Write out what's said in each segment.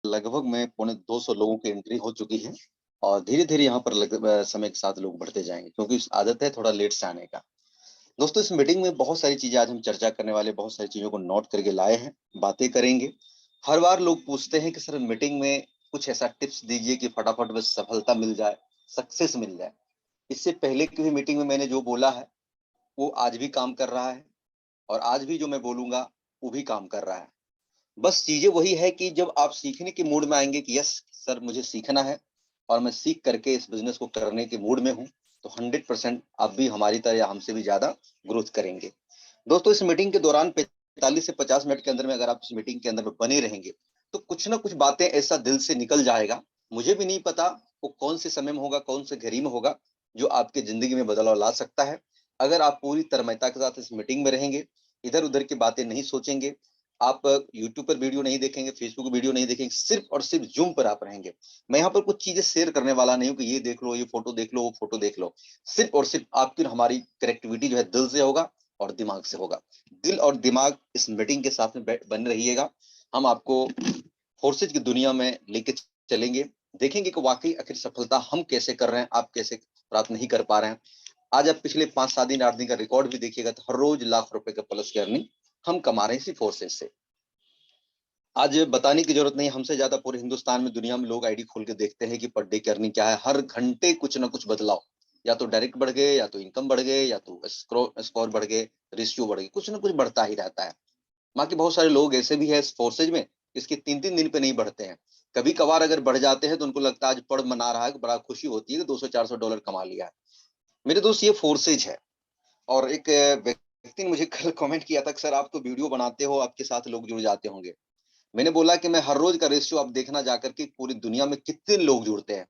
लगभग में 250 लोगों की एंट्री हो चुकी है और धीरे धीरे यहाँ पर समय के साथ लोग बढ़ते जाएंगे क्योंकि आदत है थोड़ा लेट से आने का। दोस्तों, इस मीटिंग में बहुत सारी चीजें आज हम चर्चा करने वाले, बहुत सारी चीजों को नोट करके लाए हैं, बातें करेंगे। हर बार लोग पूछते हैं कि सर मीटिंग में कुछ ऐसा टिप्स दीजिए कि फटाफट बस सफलता मिल जाए, सक्सेस मिल जाए। इससे पहले की भी मीटिंग में मैंने जो बोला है वो आज भी काम कर रहा है और आज भी जो मैं बोलूंगा वो भी काम कर रहा है। बस चीजें वही है कि जब आप सीखने के मूड में आएंगे कि यस सर मुझे सीखना है और मैं सीख करके इस बिजनेस को करने के मूड में हूँ, तो 100% आप भी हमारी तरह या हमसे भी ज्यादा ग्रोथ करेंगे। दोस्तों, इस मीटिंग के दौरान 45 से 50 मिनट के अंदर में अगर आप इस मीटिंग के अंदर में बने रहेंगे तो कुछ ना कुछ बातें ऐसा दिल से निकल जाएगा। मुझे भी नहीं पता वो कौन से समय में होगा, कौन से घड़ी में होगा, जो आपके जिंदगी में बदलाव ला सकता है। अगर आप पूरी तन्मयता के साथ इस मीटिंग में रहेंगे, इधर उधर की बातें नहीं सोचेंगे, आप यूट्यूब पर वीडियो नहीं देखेंगे, फेसबुक वीडियो नहीं देखेंगे, सिर्फ और सिर्फ जूम पर आप रहेंगे। मैं यहाँ पर कुछ चीजें शेयर करने वाला नहीं हूँ कि ये देख लो, ये फोटो देख लो, वो फोटो देख लो। सिर्फ और सिर्फ आपकी हमारी कनेक्टिविटी जो है दिल से होगा और दिमाग से होगा। दिल और दिमाग इस मीटिंग के साथ में बन रहिएगा। हम आपको फोर्सेज की दुनिया में लेके चलेंगे, देखेंगे कि वाकई आखिर सफलता हम कैसे कर रहे हैं, आप कैसे प्राप्त नहीं कर पा रहे हैं। आज आप पिछले 5-7 दिन 8 दिन का रिकॉर्ड भी देखिएगा तो हर रोज लाख रुपए का प्लस की अर्निंग हम कमा रहे हैं इसी फोर्सेज से। आज बताने की जरूरत नहीं, हमसे ज्यादा पूरे हिंदुस्तान में, दुनिया में लोग आईडी खोल के देखते हैं कि पर डे की अर्निंग क्या है। हर घंटे कुछ ना कुछ बदलाव, या तो डायरेक्ट बढ़ गए, या तो इनकम बढ़ गए, या तो स्कोर बढ़ गए, रेशियो बढ़ गए, कुछ ना कुछ बढ़ता ही रहता है। बाकी बहुत सारे लोग ऐसे भी है इस फोर्सेज में, इसके 3-3 दिन पे नहीं बढ़ते हैं। कभी कभार अगर बढ़ जाते हैं तो उनको लगता है आज पर्व मना रहा है, बड़ा खुशी होती है कि 200-400 डॉलर कमा लिया है। मेरे दोस्त, ये फोर्सेज है। और एक व्यक्ति ने मुझे कल कमेंट किया था कि सर आप तो वीडियो बनाते हो, आपके साथ लोग जुड़ जाते होंगे। मैंने बोला कि मैं हर रोज का रेशियो आप देखना जाकर के पूरी दुनिया में कितने लोग जुड़ते हैं।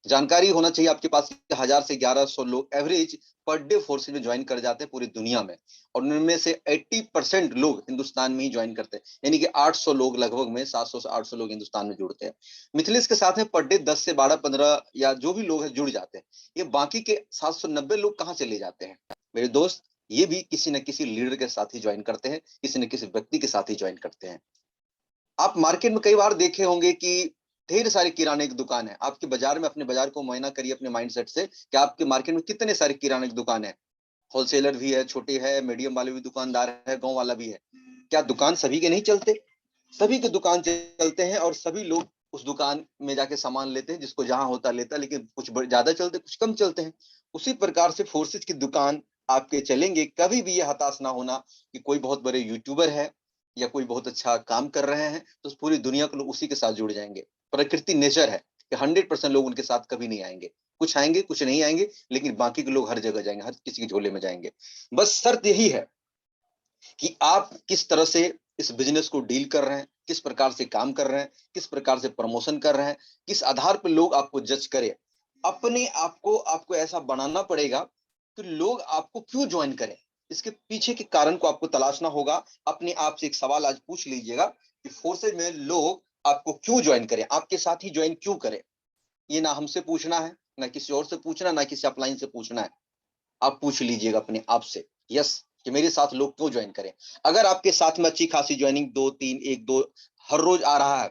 जानकारी होना चाहिए आपके पास कि 1000 से 1100 लोग एवरेज पर डे फोर्सेज में ज्वाइन कर जाते हैं पूरी दुनिया में, और उनमें से 80% लोग हिंदुस्तान में ही ज्वाइन करते हैं। यानी कि 800 लोग, लगभग में 700 से 800 लोग हिंदुस्तान में जुड़ते हैं। मिथिलेश के साथ में पर डे 10 से 12-15 या जो भी लोग हैं जुड़ जाते हैं। ये बाकी के 790 लोग कहाँ चले जाते हैं मेरे दोस्त? ये भी किसी न किसी लीडर के साथ ही ज्वाइन करते हैं, किसी न किसी व्यक्ति के साथ ही ज्वाइन करते हैं। आप मार्केट में कई बार देखे होंगे कि ढेर सारी किराने की दुकान है। आपके बाजार में, अपने बाजार को मुआयना करिए अपने माइंडसेट से कि आपके मार्केट में कितने सारे किराने की दुकान है। होलसेलर भी है, छोटे है, मीडियम वाले भी दुकानदार है, गांव वाला भी है। क्या दुकान सभी के नहीं चलते? सभी के दुकान चलते हैं और सभी लोग उस दुकान में जाके सामान लेते हैं, जिसको जहां होता लेता, लेकिन कुछ ज्यादा चलते, कुछ कम चलते हैं। उसी प्रकार से फोर्सेज की दुकान आपके चलेंगे। कभी भी ये हताश ना होना कि कोई बहुत बड़े यूट्यूबर है या कोई बहुत अच्छा काम कर रहे हैं तो पूरी दुनिया के लोग उसी के साथ जुड़ जाएंगे। प्रकृति, नेचर है कि 100% लोग उनके साथ कभी नहीं आएंगे। कुछ आएंगे, कुछ नहीं आएंगे, लेकिन बाकी के लोग हर जगह जाएंगे, हर किसी के झोले में जाएंगे। बस शर्त यही है कि आप किस तरह से इस बिजनेस को डील कर रहे हैं, किस प्रकार से काम कर रहे हैं, किस प्रकार से प्रमोशन कर रहे हैं, किस आधार पर लोग आपको जज करें। अपने आप को आपको ऐसा बनाना पड़ेगा कि लोग आपको क्यों ज्वाइन करें। इसके पीछे के कारण को आपको तलाशना होगा। अपने आप से एक सवाल आज पूछ लीजिएगा कि फोर्सेज में लोग आपको क्यों ज्वाइन करें, आपके साथ ही ज्वाइन क्यों करें। ये ना हमसे पूछना है, ना किसी और से पूछना, ना किसी अपलाइन से पूछना है। आप पूछ लीजिएगा अपने आप से, यस, कि मेरे साथ लोग क्यों ज्वाइन करें। अगर आपके साथ में अच्छी खासी ज्वाइनिंग 2-3, 1-2 हर रोज आ रहा है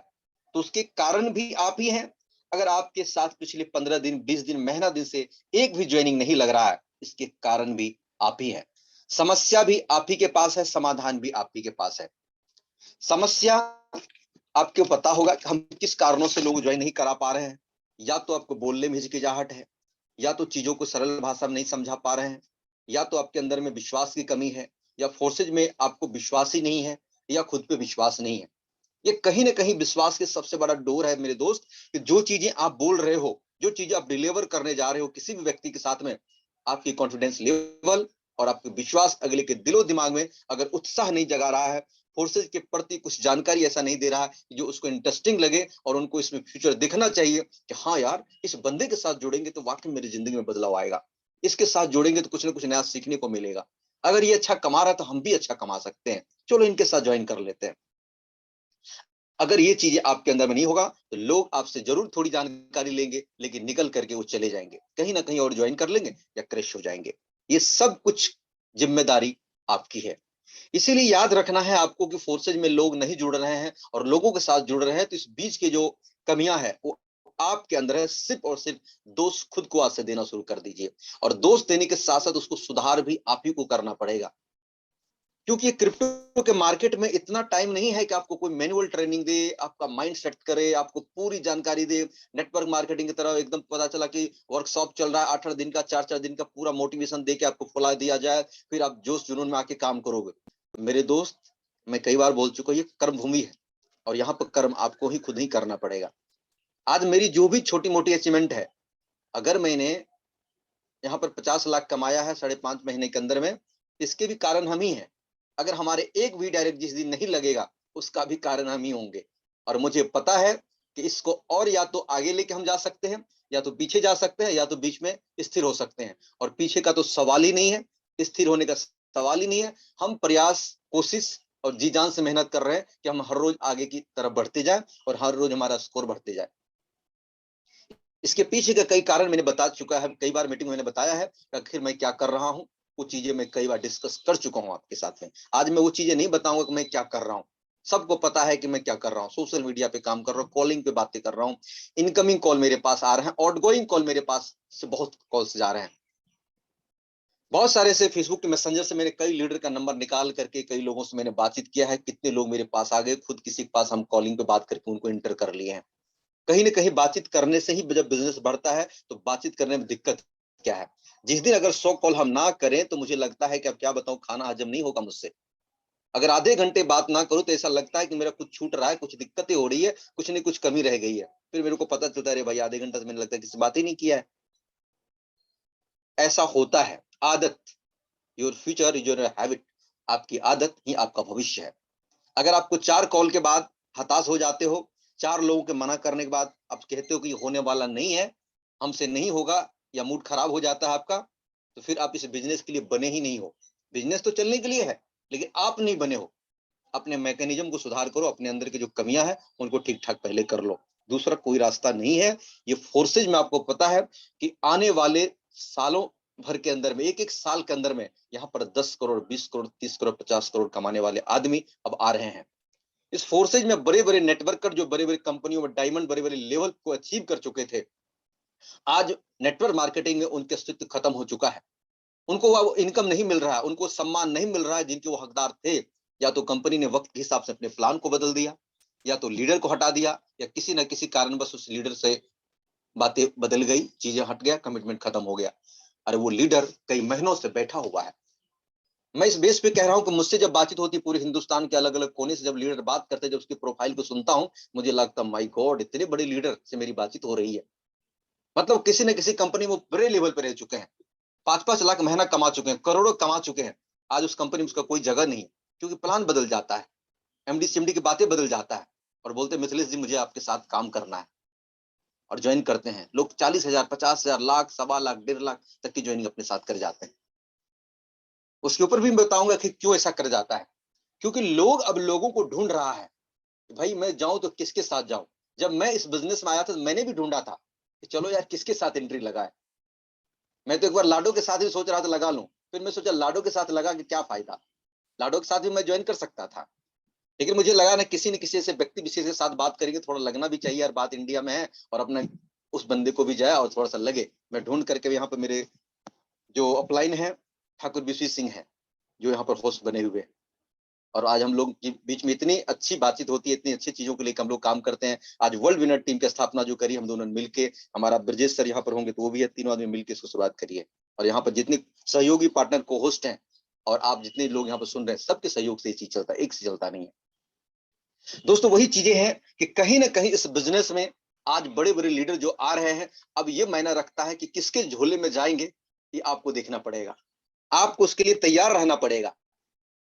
तो उसके कारण भी आप ही हैं। अगर आपके साथ पिछले 15 दिन, 20 दिन, महीना दिन से एक भी ज्वाइनिंग नहीं लग रहा है, इसके कारण भी आप ही है। समस्या भी आप ही के पास है, समाधान भी आप ही के पास है। समस्या, आपको पता होगा कि हम किस कारणों से लोग ज्वाइन नहीं करा पा रहे हैं। या तो आपको बोलने में हिचकिचाहट है, या तो चीजों को सरल भाषा में नहीं समझा पा रहे हैं, या तो आपके अंदर में विश्वास की कमी है, या फोर्सेज में आपको विश्वास ही नहीं है, या खुद पे विश्वास नहीं है। ये कहीं ना कहीं विश्वास के सबसे बड़ा डोर है मेरे दोस्त, कि जो चीजें आप बोल रहे हो, जो चीजें आप डिलीवर करने जा रहे हो किसी भी व्यक्ति के साथ में, आपकी कॉन्फिडेंस लेवल और आपके विश्वास अगले के दिलो दिमाग में अगर उत्साह नहीं जगा रहा है, फोर्सेज के प्रति कुछ जानकारी ऐसा नहीं दे रहा है जो उसको इंटरेस्टिंग लगे और उनको इसमें फ्यूचर दिखना चाहिए कि हाँ यार, इस बंदे के साथ जुड़ेंगे तो वाकई मेरी जिंदगी में बदलाव आएगा, इसके साथ जुड़ेंगे तो कुछ ना कुछ नया सीखने को मिलेगा। अगर ये अच्छा कमा रहा है तो हम भी अच्छा कमा सकते हैं, चलो इनके साथ ज्वाइन कर लेते हैं। अगर ये चीजें आपके अंदर में नहीं होगा तो लोग आपसे जरूर थोड़ी जानकारी लेंगे, लेकिन निकल करके वो चले जाएंगे, कहीं ना कहीं और ज्वाइन कर लेंगे या क्रैश हो जाएंगे। ये सब कुछ जिम्मेदारी आपकी है। इसीलिए याद रखना है आपको कि फोर्सेज में लोग नहीं जुड़ रहे हैं और लोगों के साथ जुड़ रहे हैं, तो इस बीच की जो कमियां है वो आपके अंदर है। सिर्फ और सिर्फ दोष खुद को आज से देना शुरू कर दीजिए, और दोष देने के साथ साथ उसको सुधार भी आप ही को करना पड़ेगा। क्योंकि क्रिप्टो के मार्केट में इतना टाइम नहीं है कि आपको कोई मैनुअल ट्रेनिंग दे, आपका माइंड सेट करे, आपको पूरी जानकारी दे। नेटवर्क मार्केटिंग की तरह एकदम पता चला कि वर्कशॉप चल रहा है 8-8 दिन का, 4-4 दिन का, पूरा मोटिवेशन दे के आपको फुला दिया जाए, फिर आप जोश जुनून में आके काम करोगे। मेरे दोस्त, मैं कई बार बोल चुका हूं, ये कर्म भूमि है और यहाँ पर कर्म आपको ही खुद ही करना पड़ेगा। आज मेरी जो भी छोटी मोटी अचीवमेंट है, अगर मैंने यहाँ पर 50 लाख कमाया है 5.5 महीने के अंदर में, इसके भी कारण हम ही हैं। अगर हमारे एक भी डायरेक्ट जिस दिन नहीं लगेगा, उसका भी कारण हम ही होंगे। और मुझे पता है कि इसको और या तो आगे लेके हम जा सकते हैं, या तो पीछे जा सकते हैं, या तो बीच में स्थिर हो सकते हैं। और पीछे का तो सवाल ही नहीं है, स्थिर होने का सवाल ही नहीं है। हम प्रयास, कोशिश और जी जान से मेहनत कर रहे हैं कि हम हर रोज आगे की तरफ बढ़ते जाए और हर रोज हमारा स्कोर बढ़ते जाए। इसके पीछे का कई कारण मैंने बता चुका है, कई बार मीटिंग में मैंने बताया है कि आखिर मैं क्या कर रहा हूँ। वो चीजें मैं कई बार डिस्कस कर चुका हूँ आपके साथ में। आज मैं वो चीजें नहीं बताऊंगा कि मैं क्या कर रहा हूँ। सबको पता है कि मैं क्या कर रहा हूँ। सोशल मीडिया पे काम कर रहा हूँ, कॉलिंग पे बातें कर रहा हूँ, इनकमिंग कॉल मेरे पास आ रहे हैं, आउटगोइंग कॉल मेरे पास से बहुत कॉल्स जा रहे हैं। बहुत सारे से फेसबुक के मैसेंजर से मैंने कई लीडर का नंबर निकाल करके कई लोगों से मैंने बातचीत किया है। कितने लोग मेरे पास आ गए, खुद किसी के पास हम कॉलिंग पे बात करके उनको इंटर कर लिए हैं। कहीं ना कहीं बातचीत करने से ही जब बिजनेस बढ़ता है, तो बातचीत करने में दिक्कत क्या है। जिस दिन अगर 100 कॉल हम ना करें, तो मुझे लगता है कि अब क्या बताऊं, खाना हजम नहीं होगा मुझसे। अगर आधे घंटे बात ना करूं, तो ऐसा लगता है कि मेरा कुछ छूट रहा है, कुछ दिक्कतें हो रही है, कुछ नहीं कुछ कमी रह गई है। फिर मेरे को पता चलता है, अरे भाई आधे घंटा से मैंने लगता है किसी बात ही नहीं किया है। ऐसा होता है। आदत, your future is your habit. आपकी आदत ही आपका भविष्य है। अगर आपको 4 कॉल के बाद हताश हो जाते हो, 4 लोगों के मना करने के बाद आप कहते हो कि होने वाला नहीं है, हमसे नहीं होगा, या मूड खराब हो जाता है आपका, तो फिर आप इस बिजनेस के लिए बने ही नहीं हो। बिजनेस तो चलने के लिए है, लेकिन आप नहीं बने हो। अपने मैकेनिज्म को सुधार करो, अपने अंदर की जो कमियां हैं उनको ठीक ठाक पहले कर लो। दूसरा कोई रास्ता नहीं है। ये फोर्सेज में आपको पता है कि आने वाले सालों भर के अंदर में, एक एक साल के अंदर में, यहाँ पर 10 करोड़, 20 करोड़, 30 करोड़, 50 करोड़ कमाने वाले आदमी अब आ रहे हैं। इस फोर्सेज में बड़े बड़े नेटवर्कर, जो बड़े बड़े कंपनियों में डायमंड बड़े बड़े लेवल को अचीव कर चुके थे, आज नेटवर्क मार्केटिंग में उनके अस्तित्व खत्म हो चुका है। उनको वो इनकम नहीं मिल रहा है, उनको सम्मान नहीं मिल रहा है जिनके वो हकदार थे। या तो कंपनी ने वक्त के हिसाब से अपने प्लान को बदल दिया, या तो लीडर को हटा दिया, या किसी न किसी कारणवश उस लीडर से बातें बदल गई, चीजें हट गया, कमिटमेंट खत्म हो गया। अरे वो लीडर कई महीनों से बैठा हुआ है। मैं इस बेस पे कह रहा हूं कि मुझसे जब बातचीत होती है, पूरे हिंदुस्तान के अलग अलग कोने से जब लीडर बात करते हैं, जब उसकी प्रोफाइल को सुनता हूं, मुझे लगता है माय गॉड, इतने बड़े लीडर से मेरी बातचीत हो रही है। मतलब किसी न किसी कंपनी में बड़े लेवल पे रह चुके हैं, 5-5 लाख महीना कमा चुके हैं, करोड़ों कमा चुके हैं। आज उस कंपनी में उसका कोई जगह नहीं है, क्योंकि प्लान बदल जाता है, एमडी सीएमडी की बातें बदल जाता है, और बोलते हैं मिथिलेश जी मुझे आपके साथ काम करना है, और ज्वाइन करते हैं लोग। 40,000, 50,000, लाख, 1.25 लाख, 1.5 लाख तक की ज्वाइनिंग अपने साथ कर जाते हैं। उसके ऊपर भी बताऊंगा कि क्यों ऐसा कर जाता है। क्योंकि लोग अब लोगों को ढूंढ रहा है कि भाई मैं जाऊं तो किसके साथ जाऊं। जब मैं इस बिजनेस में आया था, तो मैंने भी ढूंढा था कि चलो यार किसके साथ एंट्री लगाए। मैं तो एक बार लाडो के साथ भी सोच रहा था लगा लूं, फिर मैं सोचा लाडो के साथ लगा के क्या फायदा। लाडो के साथ भी मैं ज्वाइन कर सकता था, लेकिन मुझे लगा ना किसी न किसी ऐसे व्यक्ति विशेष के साथ बात करेंगे, थोड़ा लगना भी चाहिए यार, बात इंडिया में है, और अपना उस बंदे को भी जाए और थोड़ा सा लगे। मैं ढूंढ करके यहाँ पे मेरे जो अपलाइन है, ठाकुर विश्वी सिंह है, जो यहाँ पर होस्ट बने हुए हैं। और आज हम लोग के बीच में इतनी अच्छी बातचीत होती है, इतनी अच्छी चीजों के लिए हम लोग काम करते हैं। आज वर्ल्ड विनर टीम की स्थापना जो करी हम दोनों ने मिलकर, हमारा ब्रजेश सर यहाँ पर होंगे तो वो भी है, तीनों आदमी मिलकर इसको शुरुआत करिए। और यहाँ पर जितने सहयोगी पार्टनर को होस्ट हैं, और आप जितने लोग यहाँ पर सुन रहे हैं, सबके सहयोग से ये चीज चलता है, एक से चलता नहीं है। दोस्तों वही चीजें हैं कि कहीं ना कहीं इस बिजनेस में आज बड़े बड़े लीडर जो आ रहे हैं, अब ये मायना रखता है कि किसके झोले में जाएंगे, ये आपको देखना पड़ेगा। आपको उसके लिए तैयार रहना पड़ेगा।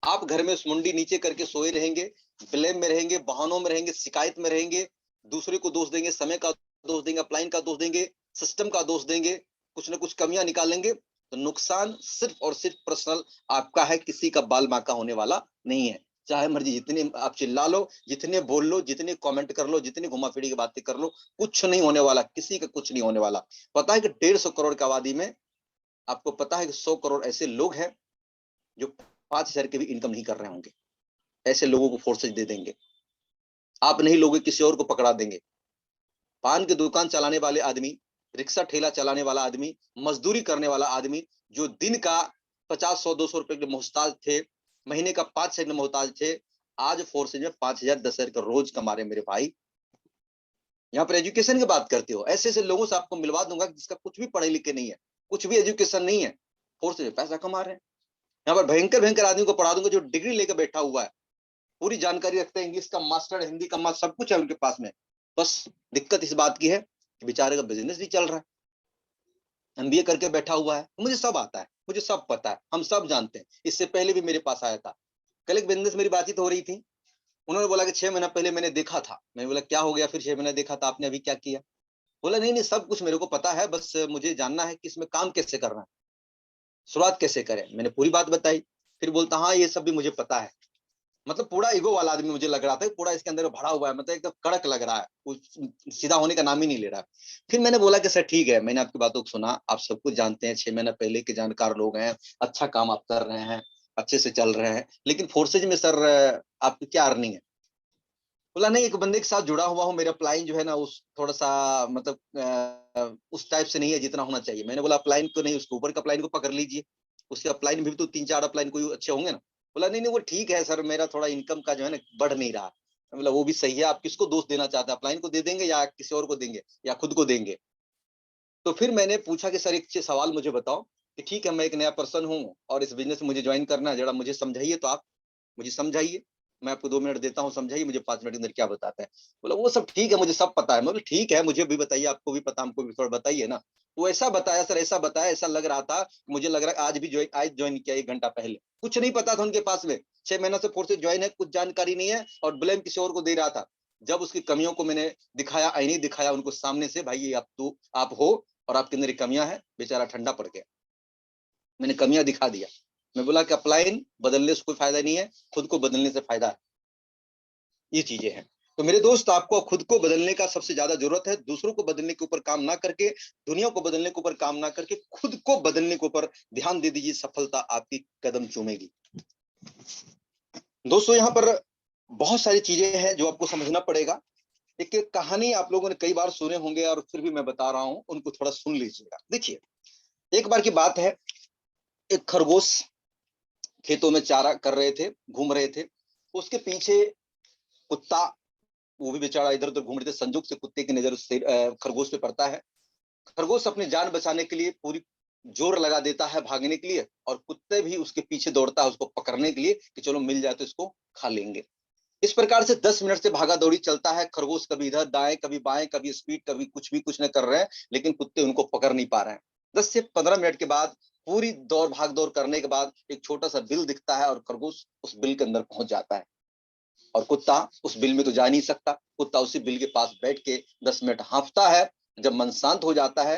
आप घर में मुंडी नीचे करके सोए रहेंगे, ब्लेम में रहेंगे, बहानों में रहेंगे, शिकायत में रहेंगे, दूसरे को दोष देंगे, समय का दोष देंगे, अपलाइन का दोष देंगे, सिस्टम का दोष देंगे, कुछ ना कुछ कमियां निकालेंगे, तो नुकसान सिर्फ और सिर्फ पर्सनल आपका है, किसी का बाल बांका होने वाला नहीं है। चाहे मर्जी जितने आप चिल्ला लो, जितने बोल लो, जितने कमेंट कर लो, जितनी घुमा फिरी की बातें कर लो, कुछ नहीं होने वाला, किसी का कुछ नहीं होने वाला। पता है कि 150 करोड़ की आबादी में आपको पता है कि 100 करोड़ ऐसे लोग हैं जो 5,000 की भी इनकम नहीं कर रहे होंगे। ऐसे लोगों को फोर्सेज दे देंगे, आप नहीं लोगे किसी और को पकड़ा देंगे। पान की दुकान चलाने वाले आदमी, रिक्शा ठेला चलाने वाला आदमी, मजदूरी करने वाला आदमी, जो दिन का 50, 100, 200 रुपए के मोहताज थे, महीने का 5 के मोहताज थे, आज फोर्सेज में 5,000, 10,000 का रोज कमा रहे मेरे भाई। यहाँ पर एजुकेशन की बात करते हो, ऐसे ऐसे लोगों से आपको मिलवा दूंगा जिसका कुछ भी पढ़े लिखे नहीं है, कुछ भी एजुकेशन नहीं है, फोर्सेज में पैसा कमा रहे हैं। यहाँ पर भयंकर भयंकर आदमी को पढ़ा दूंगा जो डिग्री लेकर बैठा हुआ है, पूरी जानकारी रखते हैं, इंग्लिश का मास्टर, हिंदी का मास्टर, सब कुछ है उनके पास में। बस दिक्कत इस बात की है कि बेचारे का बिजनेस नहीं चल रहा है, एमबीए करके बैठा हुआ है। मुझे सब आता है, मुझे सब पता है, हम सब जानते हैं। इससे पहले भी मेरे पास आया था, कल एक बिजनेस मेरी बातचीत हो रही थी, उन्होंने बोला कि 6 महीना पहले मैंने देखा था। मैंने बोला क्या हो गया फिर, 6 महीना देखा था आपने, अभी क्या किया? बोला नहीं नहीं सब कुछ मेरे को पता है, बस मुझे जानना है कि इसमें काम कैसे करना है, शुरुआत कैसे करें। मैंने पूरी बात बताई, फिर बोलता हाँ ये सब भी मुझे पता है। मतलब पूरा ईगो वाला आदमी मुझे लग रहा था, पूरा इसके अंदर भरा हुआ है, मतलब एकदम कड़क लग रहा है, कुछ सीधा होने का नाम ही नहीं ले रहा है। फिर मैंने बोला कि सर ठीक है, मैंने आपकी बातों को सुना, आप सब कुछ जानते हैं, 6 महीना पहले के जानकार लोग हैं, अच्छा काम आप कर रहे हैं, अच्छे से चल रहे हैं, लेकिन फोर्सेज में सर आपकी क्या अर्निंग है? बोला नहीं, एक बंदे के साथ जुड़ा हुआ हूँ, मेरा अप्लाइन जो है ना उस थोड़ा सा मतलब उस टाइप से नहीं है जितना होना चाहिए। मैंने बोला अप्लाइन को नहीं, उसके ऊपर का अप्लाइन को पकड़ लीजिए, उसके अप्लाइन भी तो 3-4 अप्लाइन कोई अच्छे होंगे ना। बोला नहीं नहीं वो ठीक है सर, मेरा थोड़ा इनकम का जो है ना बढ़ नहीं रहा। मतलब वो भी सही है, आप किसको दोष देना चाहते हैं, अप्लाइन को दे देंगे या किसी और को देंगे या खुद को देंगे? तो फिर मैंने पूछा कि सर एक सवाल मुझे बताओ कि ठीक है मैं एक नया पर्सन हूँ और इस बिजनेस में मुझे ज्वाइन करना है, जरा मुझे समझाइए, तो आप मुझे समझाइए, मैं आपको 2 मिनट देता हूँ, समझाइए मुझे 5 मिनट के अंदर क्या बताता है। बोला वो सब ठीक है, मुझे सब पता है। मतलब ठीक है, मुझे भी बताइए, आपको भी पता, हमको भी थोड़ा बताइए ना। वो ऐसा बताया सर, ऐसा बताया, ऐसा लग रहा था, मुझे लग रहा है आज भी आज ज्वाइन किया 1 घंटा पहले, कुछ नहीं पता था उनके पास में, 6 महीना से फोर्स ज्वाइन है, कुछ जानकारी नहीं है और ब्लेम किसी और को दे रहा था। जब उसकी कमियों को मैंने दिखाया, नहीं दिखाया उनको सामने से, भाई ये आप हो और आपके अंदर कमियां हैं, बेचारा ठंडा पड़ गया। मैंने कमियां दिखा दिया। मैं बोला कि अपलाइन बदलने से कोई फायदा नहीं है, खुद को बदलने से फायदा है। ये चीजें हैं। तो मेरे दोस्त आपको खुद को बदलने का सबसे ज्यादा जरूरत है, दूसरों को बदलने के ऊपर काम ना करके, दुनिया को बदलने के ऊपर काम ना करके, खुद को बदलने के ऊपर ध्यान दे दीजिए, सफलता आपकी कदम चूमेगी। दोस्तों यहाँ पर बहुत सारी चीजें हैं जो आपको समझना पड़ेगा। एक कहानी आप लोगों ने कई बार सुने होंगे और फिर भी मैं बता रहा हूं, उनको थोड़ा सुन लीजिएगा। देखिए एक बार की बात है, एक खरगोश खेतों में चारा कर रहे थे, घूम रहे थे, उसके पीछे कुत्ता, वो भी बेचारा इधर उधर घूम रहे थे, संजोग से कुत्ते की नजर उस खरगोश पे पड़ता है। खरगोश अपनी जान बचाने के लिए पूरी जोर लगा देता है भागने के लिए, और कुत्ते भी उसके पीछे दौड़ता है उसको पकड़ने के लिए कि चलो मिल जाए तो इसको खा लेंगे। इस प्रकार से 10 मिनट से भागा दौड़ी चलता है, खरगोश कभी इधर दाएं कभी बाएं, कभी स्पीड, कभी कुछ न कर रहे हैं, लेकिन कुत्ते उनको पकड़ नहीं पा रहे हैं। 10 से 15 मिनट के बाद, पूरी दौड़ भाग दौड़ करने के बाद, एक छोटा सा बिल दिखता है और खरगोश उस बिल के अंदर पहुंच जाता है। और कुत्ता उस बिल में तो जा नहीं सकता, कुत्ता उसी बिल के पास बैठ के 10 मिनट हाँफता है। जब मन शांत हो जाता है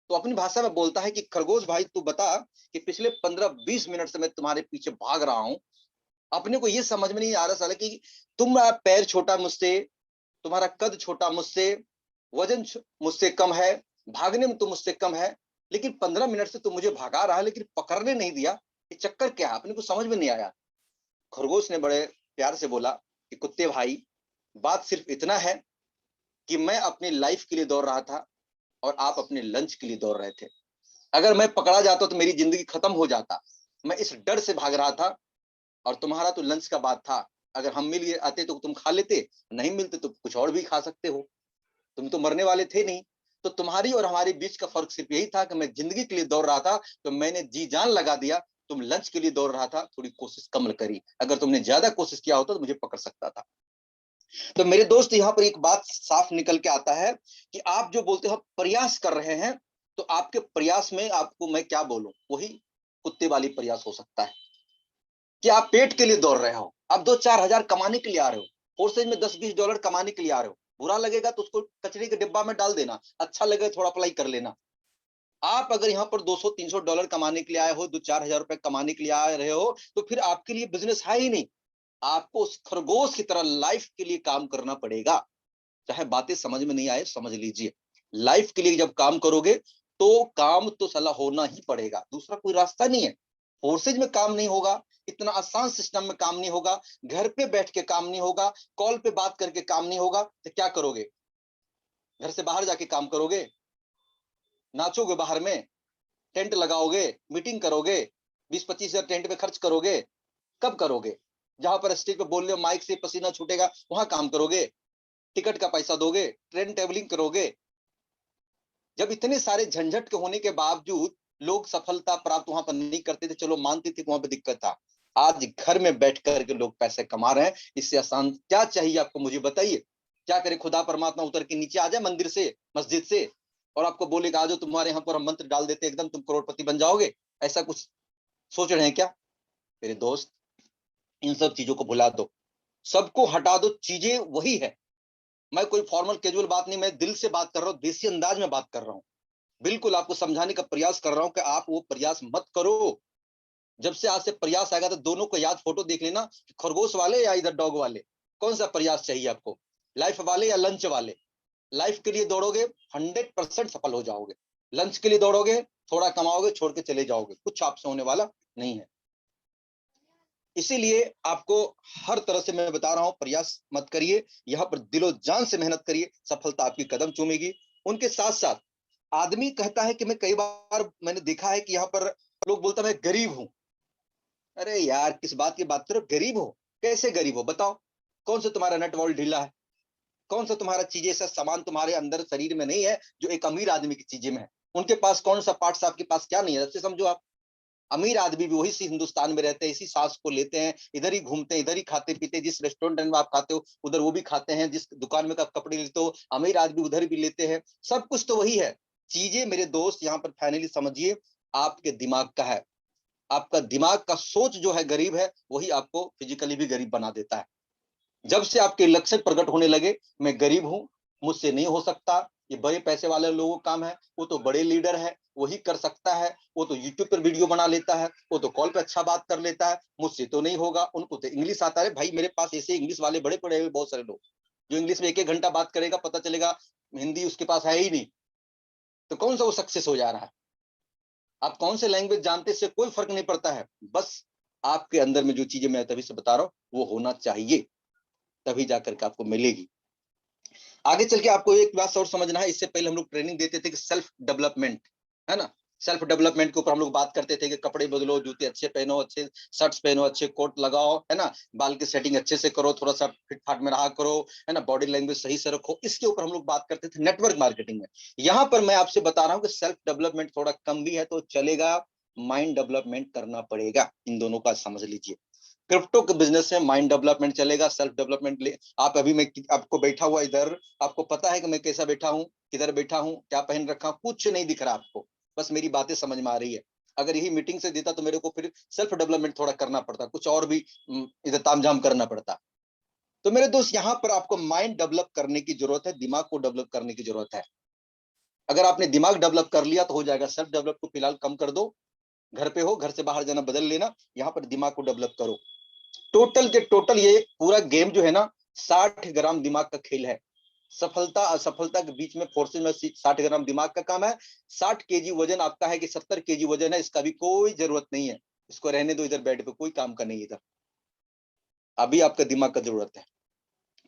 तो अपनी भाषा में बोलता है कि खरगोश भाई तू बता कि पिछले 15-20 मिनट से मैं तुम्हारे पीछे भाग रहा हूँ, अपने को ये समझ में नहीं आ रहा साला कि तुम पैर छोटा मुझसे, तुम्हारा कद छोटा मुझसे, वजन मुझसे कम है, भागने में तो मुझसे कम है, लेकिन 15 मिनट से तुम मुझे भगा रहा है लेकिन पकड़ने नहीं दिया, ये चक्कर क्या है? अपने को समझ में नहीं आया। खरगोश ने बड़े प्यार से बोला कि कुत्ते भाई, बात सिर्फ इतना है कि मैं अपनी लाइफ के लिए दौड़ रहा था और आप अपने लंच के लिए दौड़ रहे थे। अगर मैं पकड़ा जाता तो मेरी जिंदगी खत्म हो जाता, मैं इस डर से भाग रहा था। और तुम्हारा तो लंच का बात था, अगर हम मिल आते तो तुम खा लेते, नहीं मिलते तो कुछ और भी खा सकते हो, तुम तो मरने वाले थे नहीं। तो तुम्हारी और हमारे बीच का फर्क सिर्फ यही था कि मैं जिंदगी के लिए दौड़ रहा था तो मैंने जी जान लगा दिया, तुम लंच के लिए दौड़ रहा था, थोड़ी कोशिश कम करी, अगर तुमने ज्यादा कोशिश किया होता तो मुझे पकड़ सकता था। तो मेरे दोस्त यहाँ पर एक बात साफ निकल के आता है कि आप जो बोलते हो प्रयास कर रहे हैं, तो आपके प्रयास में आपको मैं क्या बोलूं, वही कुत्ते वाली प्रयास हो सकता है कि आप पेट के लिए दौड़ रहे हो, आप 2-4 हजार कमाने के लिए आ रहे हो, फोर्सेज में 10-20 डॉलर कमाने के लिए आ रहे हो। बुरा लगेगा तो उसको कचरे के डिब्बा में डाल देना, अच्छा लगेगा थोड़ा अप्लाई कर लेना। आप अगर यहाँ पर 200-300 डॉलर कमाने के लिए आए हो, 2-4 हजार रुपए कमाने के लिए आ रहे हो, तो फिर आपके लिए बिजनेस है ही नहीं। आपको उस खरगोश की तरह लाइफ के लिए काम करना पड़ेगा। चाहे बातें समझ में नहीं आए, समझ लीजिए, लाइफ के लिए जब काम करोगे तो काम तो सलाह होना ही पड़ेगा, दूसरा कोई रास्ता नहीं है। फोर्सेज में काम नहीं होगा, इतना आसान सिस्टम में काम नहीं होगा, घर पे बैठ के काम नहीं होगा, कॉल पे बात करके काम नहीं होगा, तो क्या करोगे? घर से बाहर जाके काम करोगे, नाचोगे बाहर में, टेंट लगाओगे, मीटिंग करोगे, 20-25 हजार टेंट पे खर्च करोगे? कब करोगे? जहां पर स्टेज पे बोल रहे हो, माइक से पसीना छूटेगा, वहां काम करोगे? टिकट का पैसा दोगे? ट्रेन ट्रेवलिंग करोगे? जब इतने सारे झंझट के होने के बावजूद लोग सफलता प्राप्त वहां पर नहीं करते थे, चलो मानते थे कि वहां पर दिक्कत था। आज घर में बैठ करके लोग पैसे कमा रहे हैं, इससे आसान क्या चाहिए आपको, मुझे बताइए। क्या करे? खुदा परमात्मा उतर के नीचे आ जाए मंदिर से, मस्जिद से, और आपको बोलेगा आज तुम्हारे यहाँ पर हम मंत्र डाल देते, एकदम तुम करोड़पति बन जाओगे? ऐसा कुछ सोच रहे हैं क्या मेरे दोस्त? इन सब चीजों को भुला दो, सबको हटा दो, चीजें वही है। मैं कोई फॉर्मल कैजुअल बात नहीं, मैं दिल से बात कर रहा हूँ, देसी अंदाज में बात कर रहा हूँ। बिल्कुल आपको समझाने का प्रयास कर रहा हूं कि आप वो प्रयास मत करो। जब से आज से प्रयास आएगा तो दोनों को याद फोटो देख लेना, खरगोश वाले या इधर डॉग वाले, कौन सा प्रयास चाहिए आपको, लाइफ वाले या लंच वाले? लाइफ के लिए दौड़ोगे 100% सफल हो जाओगे, लंच के लिए दौड़ोगे थोड़ा कमाओगे छोड़ के चले जाओगे, कुछ आपसे होने वाला नहीं है। इसीलिए आपको हर तरह से मैं बता रहा हूं, प्रयास मत करिए, यहाँ पर दिलो जान से मेहनत करिए, सफलता आपकी कदम चूमेगी। उनके साथ साथ आदमी कहता है कि मैं कई बार मैंने देखा है कि यहाँ पर लोग बोलता मैं गरीब हूं। अरे यार, किस बात की बात करो, गरीब हो? कैसे गरीब हो बताओ? कौन सा तुम्हारा नट वॉल्ट ढीला है? कौन सा तुम्हारा चीजें, ऐसा सामान तुम्हारे अंदर शरीर में नहीं है जो एक अमीर आदमी की चीजें में है? उनके पास कौन सा पार्ट्स आपके पास क्या नहीं है? ऐसे समझो आप, अमीर आदमी भी वही सी हिंदुस्तान में रहते हैं, इसी सांस को लेते हैं, इधर ही घूमते हैं, इधर ही खाते पीते, जिस रेस्टोरेंट में आप खाते हो उधर वो भी खाते हैं, जिस दुकान में आप कपड़े लेते हो अमीर आदमी उधर भी लेते हैं, सब कुछ तो वही है। चीजें मेरे दोस्त यहाँ पर फाइनली समझिए, आपके दिमाग का है। आपका दिमाग का सोच जो है गरीब है, वही आपको फिजिकली भी गरीब बना देता है। जब से आपके लक्ष्य प्रकट होने लगे, मैं गरीब हूं, मुझसे नहीं हो सकता, ये बड़े पैसे वाले लोगों का काम है, वो तो बड़े लीडर है, वही कर सकता है, वो तो यूट्यूब पर वीडियो बना लेता है, वो तो कॉल पे अच्छा बात कर लेता है, मुझसे तो नहीं होगा, उनको तो इंग्लिश आता है। भाई मेरे पास ऐसे इंग्लिश वाले बड़े पड़े हुए बहुत सारे लोग, जो इंग्लिश में एक एक घंटा बात करेगा, पता चलेगा हिंदी उसके पास है ही नहीं, तो कौन सा वो सक्सेस हो जा रहा है? आप कौन से लैंग्वेज जानते, इससे कोई फर्क नहीं पड़ता है, बस आपके अंदर में जो चीजें मैं तभी से बता रहा हूँ वो होना चाहिए, तभी जाकर के आपको मिलेगी। आगे चल के आपको एक बात और समझना है, इससे पहले हम लोग ट्रेनिंग देते थे कि सेल्फ डेवलपमेंट, है ना? सेल्फ डेवलपमेंट के ऊपर हम लोग बात करते थे कि कपड़े बदलो, जूते अच्छे पहनो, अच्छे शर्ट्स पहनो, अच्छे कोट लगाओ, है ना? बाल की सेटिंग अच्छे से करो, थोड़ा सा फिट फाट में रहा करो, है ना? बॉडी लैंग्वेज सही से रखो, इसके ऊपर हम लोग बात करते थे नेटवर्क मार्केटिंग में। यहाँ पर मैं आपसे बता रहा हूँ कि सेल्फ डेवलपमेंट थोड़ा कम भी है तो चलेगा, माइंड डेवलपमेंट करना पड़ेगा, इन दोनों का समझ लीजिए। क्रिप्टो के बिजनेस में माइंड डेवलपमेंट चलेगा, सेल्फ डेवलपमेंट ले आप अभी मैं आपको बैठा हुआ इधर, आपको पता है कि मैं कैसा बैठा हूँ, किधर बैठा हूँ, क्या पहन रखा हूँ, कुछ नहीं दिख रहा आपको, बस मेरी बातें समझ में आ रही है। अगर यही मीटिंग से देता तो मेरे को फिर सेल्फ डेवलपमेंट थोड़ा करना पड़ता, कुछ और भी इधर तामझाम करना पड़ता। तो मेरे दोस्त यहाँ पर आपको माइंड डेवलप करने की जरूरत है, दिमाग को डेवलप करने की जरूरत है। अगर आपने दिमाग डेवलप कर लिया तो हो जाएगा, सेल्फ डेवलप को फिलहाल कम कर दो, घर पे हो, घर से बाहर जाना बदल लेना, यहाँ पर दिमाग को डेवलप करो। टोटल के टोटल ये पूरा गेम जो है ना, 60 ग्राम दिमाग का खेल है। सफलता असफलता के बीच में फोर्सेज में 60 ग्राम दिमाग का काम है। 60 केजी वजन आपका है कि 70 केजी वजन है, इसका भी कोई जरूरत नहीं है, इसको रहने दो इधर बेड पे, कोई काम का नहीं इधर। अभी आपका दिमाग का जरूरत है,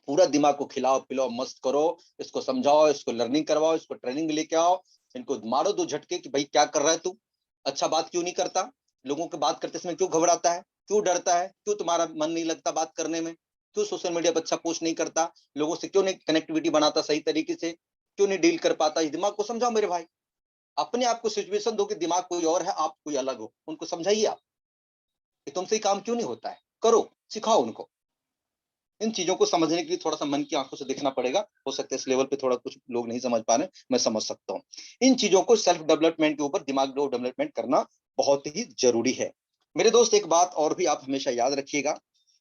पूरा दिमाग को खिलाओ पिलाओ मस्त करो, इसको समझाओ, इसको लर्निंग करवाओ, इसको ट्रेनिंग लेके आओ, इनको मारो दो झटके कि भाई क्या कर रहा है तू, अच्छा बात क्यों नहीं करता, लोगों की बात करते समय क्यों घबराता है, क्यों डरता है, क्यों तुम्हारा मन नहीं लगता बात करने में, क्यों सोशल मीडिया पर अच्छा पोस्ट नहीं करता, लोगों से क्यों नहीं कनेक्टिविटी बनाता सही तरीके से, क्यों नहीं डील कर पाता, इस दिमाग को समझाओ मेरे भाई। अपने आप को सिचुएशन दो कि दिमाग कोई और है, आप कोई अलग हो, उनको समझाइए आप कि तुमसे ही काम क्यों नहीं होता है, करो, सिखाओ उनको। इन चीजों को समझने के लिए थोड़ा सा मन की आंखों से देखना पड़ेगा, हो सकता है इस लेवल पे थोड़ा कुछ लोग नहीं समझ पा रहे, मैं समझ सकता हूँ। इन चीजों को सेल्फ डेवलपमेंट के ऊपर दिमाग डेवलपमेंट करना बहुत ही जरूरी है। मेरे दोस्त एक बात और भी आप हमेशा याद रखिएगा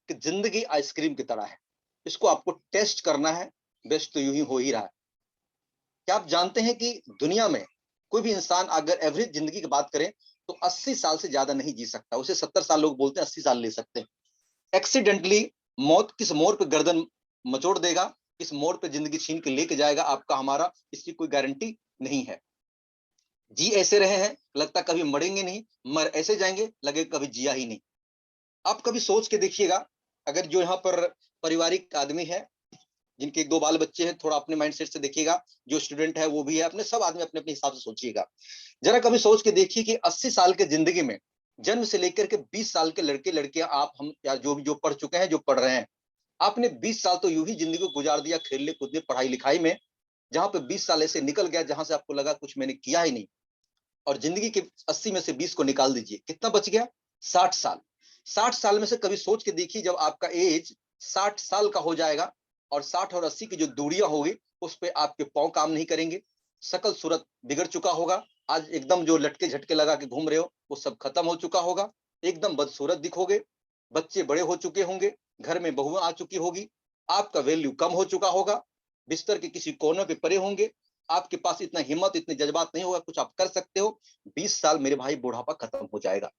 कि जिंदगी आइसक्रीम की तरह है, इसको आपको टेस्ट करना है, बेस्ट तो यूं ही हो ही रहा है। क्या आप जानते हैं कि दुनिया में कोई भी इंसान अगर एवरेज जिंदगी की बात करें तो 80 साल से ज्यादा नहीं जी सकता, उसे 70 साल लोग बोलते हैं, 80 साल ले सकते हैं। एक्सीडेंटली मौत किस मोड़ पे गर्दन मचोड़ देगा, किस मोड़ पे जिंदगी छीन के लेके जाएगा आपका हमारा, इसकी कोई गारंटी नहीं है। जी ऐसे रहे हैं लगता कभी मरेंगे नहीं, मर ऐसे जाएंगे लगे कभी जिया ही नहीं। आप कभी सोच के देखिएगा, अगर जो यहाँ पर पारिवारिक आदमी है, जिनके 1-2 बाल बच्चे हैं, थोड़ा अपने माइंडसेट से देखिएगा, जो स्टूडेंट है वो भी है, अपने सब आदमी अपने-अपने हिसाब से सोचिएगा। ज़रा कभी सोच के देखिए कि 80 साल के ज़िंदगी में, जन्म से लेकर के 20 साल के लड़के-लड़कियाँ आप हम या जो भी जो पढ़ चुके हैं, जो पढ़ रहे हैं, आपने 20 साल तो यूँ ही ज़िंदगी को गुजार दिया खेलने-कूदने, पढ़ाई-लिखाई में, जहाँ पे 20 साल ऐसे निकल गया, जहाँ से आपको लगा कुछ मैंने किया ही नहीं। और ज़िंदगी के 80 में से 20 को निकाल दीजिए, कितना बच गया? 60 साल। 60 साल में से कभी सोच के देखिए, जब आपका एज 60 साल का हो जाएगा और 60 और 80 की जो दूरियाँ होगी, उस पे आपके पाँव काम नहीं करेंगे, शकल सूरत बिगड़ चुका होगा, आज एकदम जो लटके-झटके लगा के घूम रहे हो, वो सब खत्म हो चुका होगा, एकदम बदसूरत दिखोगे, बच्चे बड़े हो चुके होंगे, घर में बहुएँ आ चुकी होगी, आपका वैल्यू कम हो चुका होगा, बिस्तर के किसी कोने पे पड़े होंगे, आपके पास इतना हिम्मत, इतने जज़्बात नहीं होगा, कुछ आप कर सकते हो, 20 साल मेरे भाई बुढ़ापा खत्म हो जाएगा।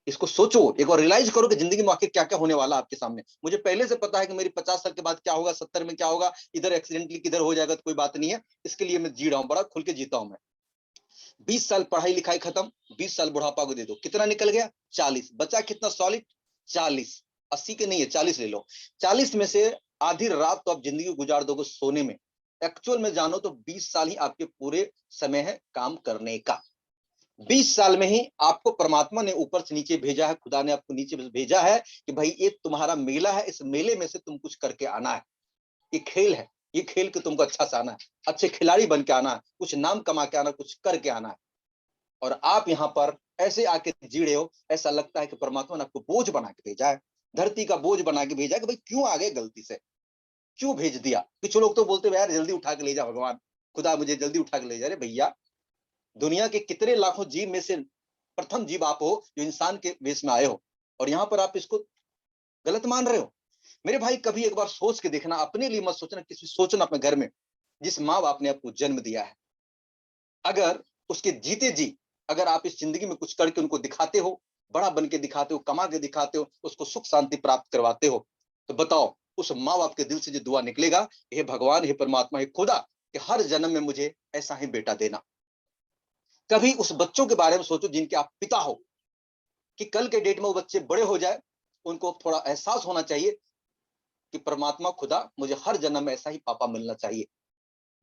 इसको सोचो, एक बार रियलाइज़ करो कि ज़िंदगी में आखिर क्या-क्या होने वाला है आपके सामने। मुझे पहले से पता है कि मेरी 50 साल के बाद क्या होगा, 70 में क्या होगा, इधर एक्सीडेंटली किधर हो जाएगा तो कोई बात नहीं है। इसके लिए मैं जी रहा हूँ, बड़ा खुल के जीता हूँ मैं। 20 साल पढ़ाई-लिखाई खत्म, 20 साल बुढ़ापा को दे दो। कितना निकल गया? 40। बचा कितना सॉलिड? 40। 80 के नहीं है, 40 ले लो। 40 में से आधी रात तो आप ज़िंदगी गुजार दोगे सोने में। एक्चुअल में जानो तो 20 साल ही आपके पूरे समय है काम करने का। 20 साल में ही आपको परमात्मा ने ऊपर से नीचे भेजा है, खुदा ने आपको नीचे भेजा है कि भाई ये तुम्हारा मेला है, इस मेले में से तुम कुछ करके आना है। ये खेल है, ये खेल के तुमको अच्छा से आना है, अच्छे खिलाड़ी बन के आना है, कुछ नाम कमा के आना है, कुछ करके आना है। और आप यहाँ पर ऐसे आके जी रहे हो, ऐसा लगता है कि परमात्मा ने आपको बोझ बना के भेजा है, धरती का बोझ बना के भेजा है कि भाई क्यों आ गए गलती से, क्यों भेज दिया। कुछ लोग तो बोलते हैं यार जल्दी उठा के ले जा भगवान, खुदा मुझे जल्दी उठा के ले जा। रे भैया, दुनिया के कितने लाखों जीव में से प्रथम जीव आप हो जो इंसान के वेश में आए हो, और यहाँ पर आप इसको गलत मान रहे हो। मेरे भाई कभी एक बार सोच के देखना, अपने लिए मत सोचना, किसी सोचना अपने घर में जिस माँ बाप ने आपको जन्म दिया है, अगर उसके जीते जी अगर आप इस जिंदगी में कुछ करके उनको दिखाते हो, बड़ा बन के दिखाते हो, कमा के दिखाते हो, उसको सुख शांति प्राप्त करवाते हो, तो बताओ उस माँ बाप के दिल से जो दुआ निकलेगा, हे भगवान, हे परमात्मा, हे खुदा, कि हर जन्म में मुझे ऐसा ही बेटा देना। कभी उस बच्चों के बारे में सोचो जिनके आप पिता हो, कि कल के डेट में वो बच्चे बड़े हो जाए, उनको थोड़ा एहसास होना चाहिए कि परमात्मा खुदा मुझे हर जन्म में ऐसा ही पापा मिलना चाहिए,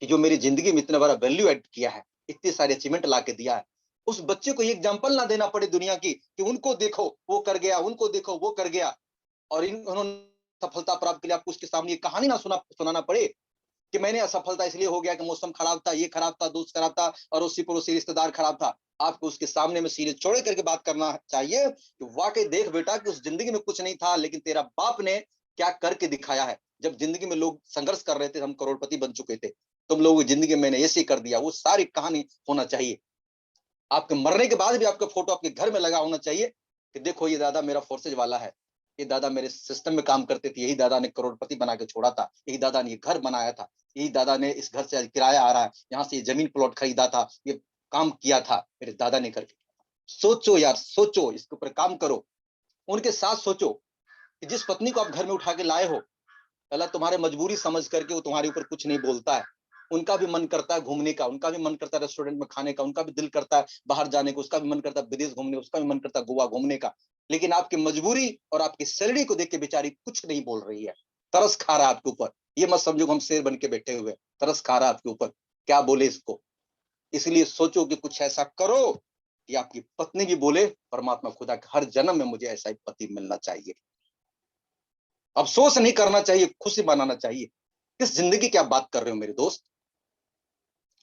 कि जो मेरी जिंदगी में इतना बड़ा वैल्यू एड किया है, इतने सारे अचीवमेंट ला के दिया है, उस बच्चे को एग्जाम्पल ना देना पड़े दुनिया की कि उनको देखो वो कर गया, उनको देखो वो कर गया, और इन उन्होंने सफलता प्राप्त के लिए आपको उसके सामने ये कहानी ना सुनाना पड़े कि मैंने असफलता इसलिए हो गया कि मौसम खराब था, ये खराब था, दोस्त खराब था, अड़ोसी पड़ोसी रिश्तेदार खराब था। आपको उसके सामने में सीने चौड़े करके बात करना चाहिए कि वाकई देख बेटा कि उस जिंदगी में कुछ नहीं था, लेकिन तेरा बाप ने क्या करके दिखाया है। जब जिंदगी में लोग संघर्ष कर रहे थे, हम करोड़पति बन चुके थे, तुम लोगों की जिंदगी में मैंने ऐसे कर दिया, वो सारी कहानी होना चाहिए। आपके मरने के बाद भी आपका फोटो आपके घर में लगा होना चाहिए कि देखो ये दादा मेरा फोर्सेज वाला है, ये दादा मेरे सिस्टम में काम करते थे, यही दादा ने करोड़पति बना के छोड़ा था, यही दादा ने ये घर बनाया था, यही दादा ने इस घर से आज किराया आ रहा है, यहाँ से ये जमीन प्लॉट खरीदा था, ये काम किया था मेरे दादा ने करके। सोचो यार, सोचो, इसके ऊपर काम करो। उनके साथ सोचो कि जिस पत्नी को आप घर में उठा के लाए हो, पहला तुम्हारे मजबूरी समझ करके वो तुम्हारे ऊपर कुछ नहीं बोलता है। उनका भी मन करता है घूमने का, उनका भी मन करता है रेस्टोरेंट में खाने का, उनका भी दिल करता है बाहर जाने को, उसका भी मन करता है विदेश घूमने, उसका भी मन करता है गोवा घूमने का। लेकिन आपकी मजबूरी और आपकी सैलरी को देख के बेचारी कुछ नहीं बोल रही है, तरस खा रहा है आपके ऊपर। ये मत समझो कि हम शेर बन के बैठे हुए, तरस खा रहा है आपके ऊपर, क्या बोले इसको। इसलिए सोचो कि कुछ ऐसा करो कि आपकी पत्नी भी बोले परमात्मा खुदा के हर जन्म में मुझे ऐसा ही पति मिलना चाहिए। अफसोस नहीं करना चाहिए, खुशी मनाना चाहिए। किस जिंदगी की आप बात कर रहे हो मेरे दोस्त।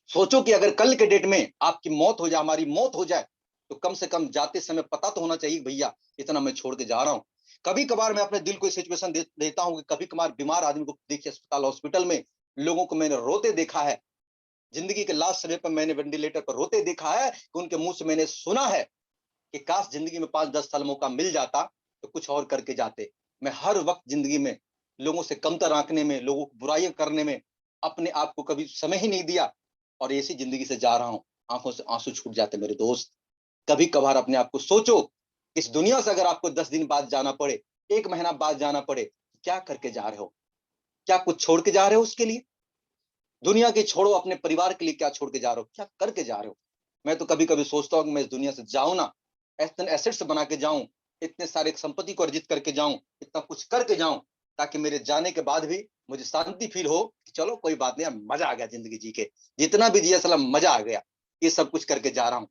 सोचो कि अगर कल के डेट में आपकी मौत हो जाए, हमारी मौत हो जाए, तो कम से कम जाते समय पता तो होना चाहिए भैया इतना मैं छोड़ के जा रहा हूँ। कभी कभार मैं अपने दिल को सिचुएशन देता हूँ कि कभी कभार बीमार आदमी को देखिए अस्पताल हॉस्पिटल में, लोगों को मैंने रोते देखा है, जिंदगी के लास्ट समय पर मैंने वेंटिलेटर पर रोते देखा है कि उनके मुंह से मैंने सुना है कि काश जिंदगी में 5-10 साल मौका मिल जाता तो कुछ और करके जाते। मैं हर वक्त जिंदगी में लोगों से कमतर आंकने में, लोगों को बुराइयां करने में अपने आप को कभी समय ही नहीं दिया, और ऐसी जिंदगी से जा रहा हूँ। आंखों से आंसू छूट जाते मेरे दोस्त। कभी कभार अपने आप को सोचो, इस दुनिया से अगर आपको 10 दिन बाद जाना पड़े, 1 महीना बाद जाना पड़े, क्या करके जा रहे हो, क्या कुछ छोड़ के जा रहे हो उसके लिए। दुनिया की छोड़ो, अपने परिवार के लिए क्या छोड़ के जा रहे हो, क्या करके जा रहे हो। मैं तो कभी कभी सोचता हूँ कि मैं इस दुनिया से जाऊं ना, ऐसे एसेट्स बना के जाऊं इतने सारे संपत्ति को अर्जित करके जाऊं, इतना कुछ करके जाऊं, ताकि मेरे जाने के बाद भी मुझे शांति फील हो कि चलो कोई बात नहीं, मजा आ गया जिंदगी जी के, जितना भी जिया सलाम मजा आ गया, ये सब कुछ करके जा रहा हूँ,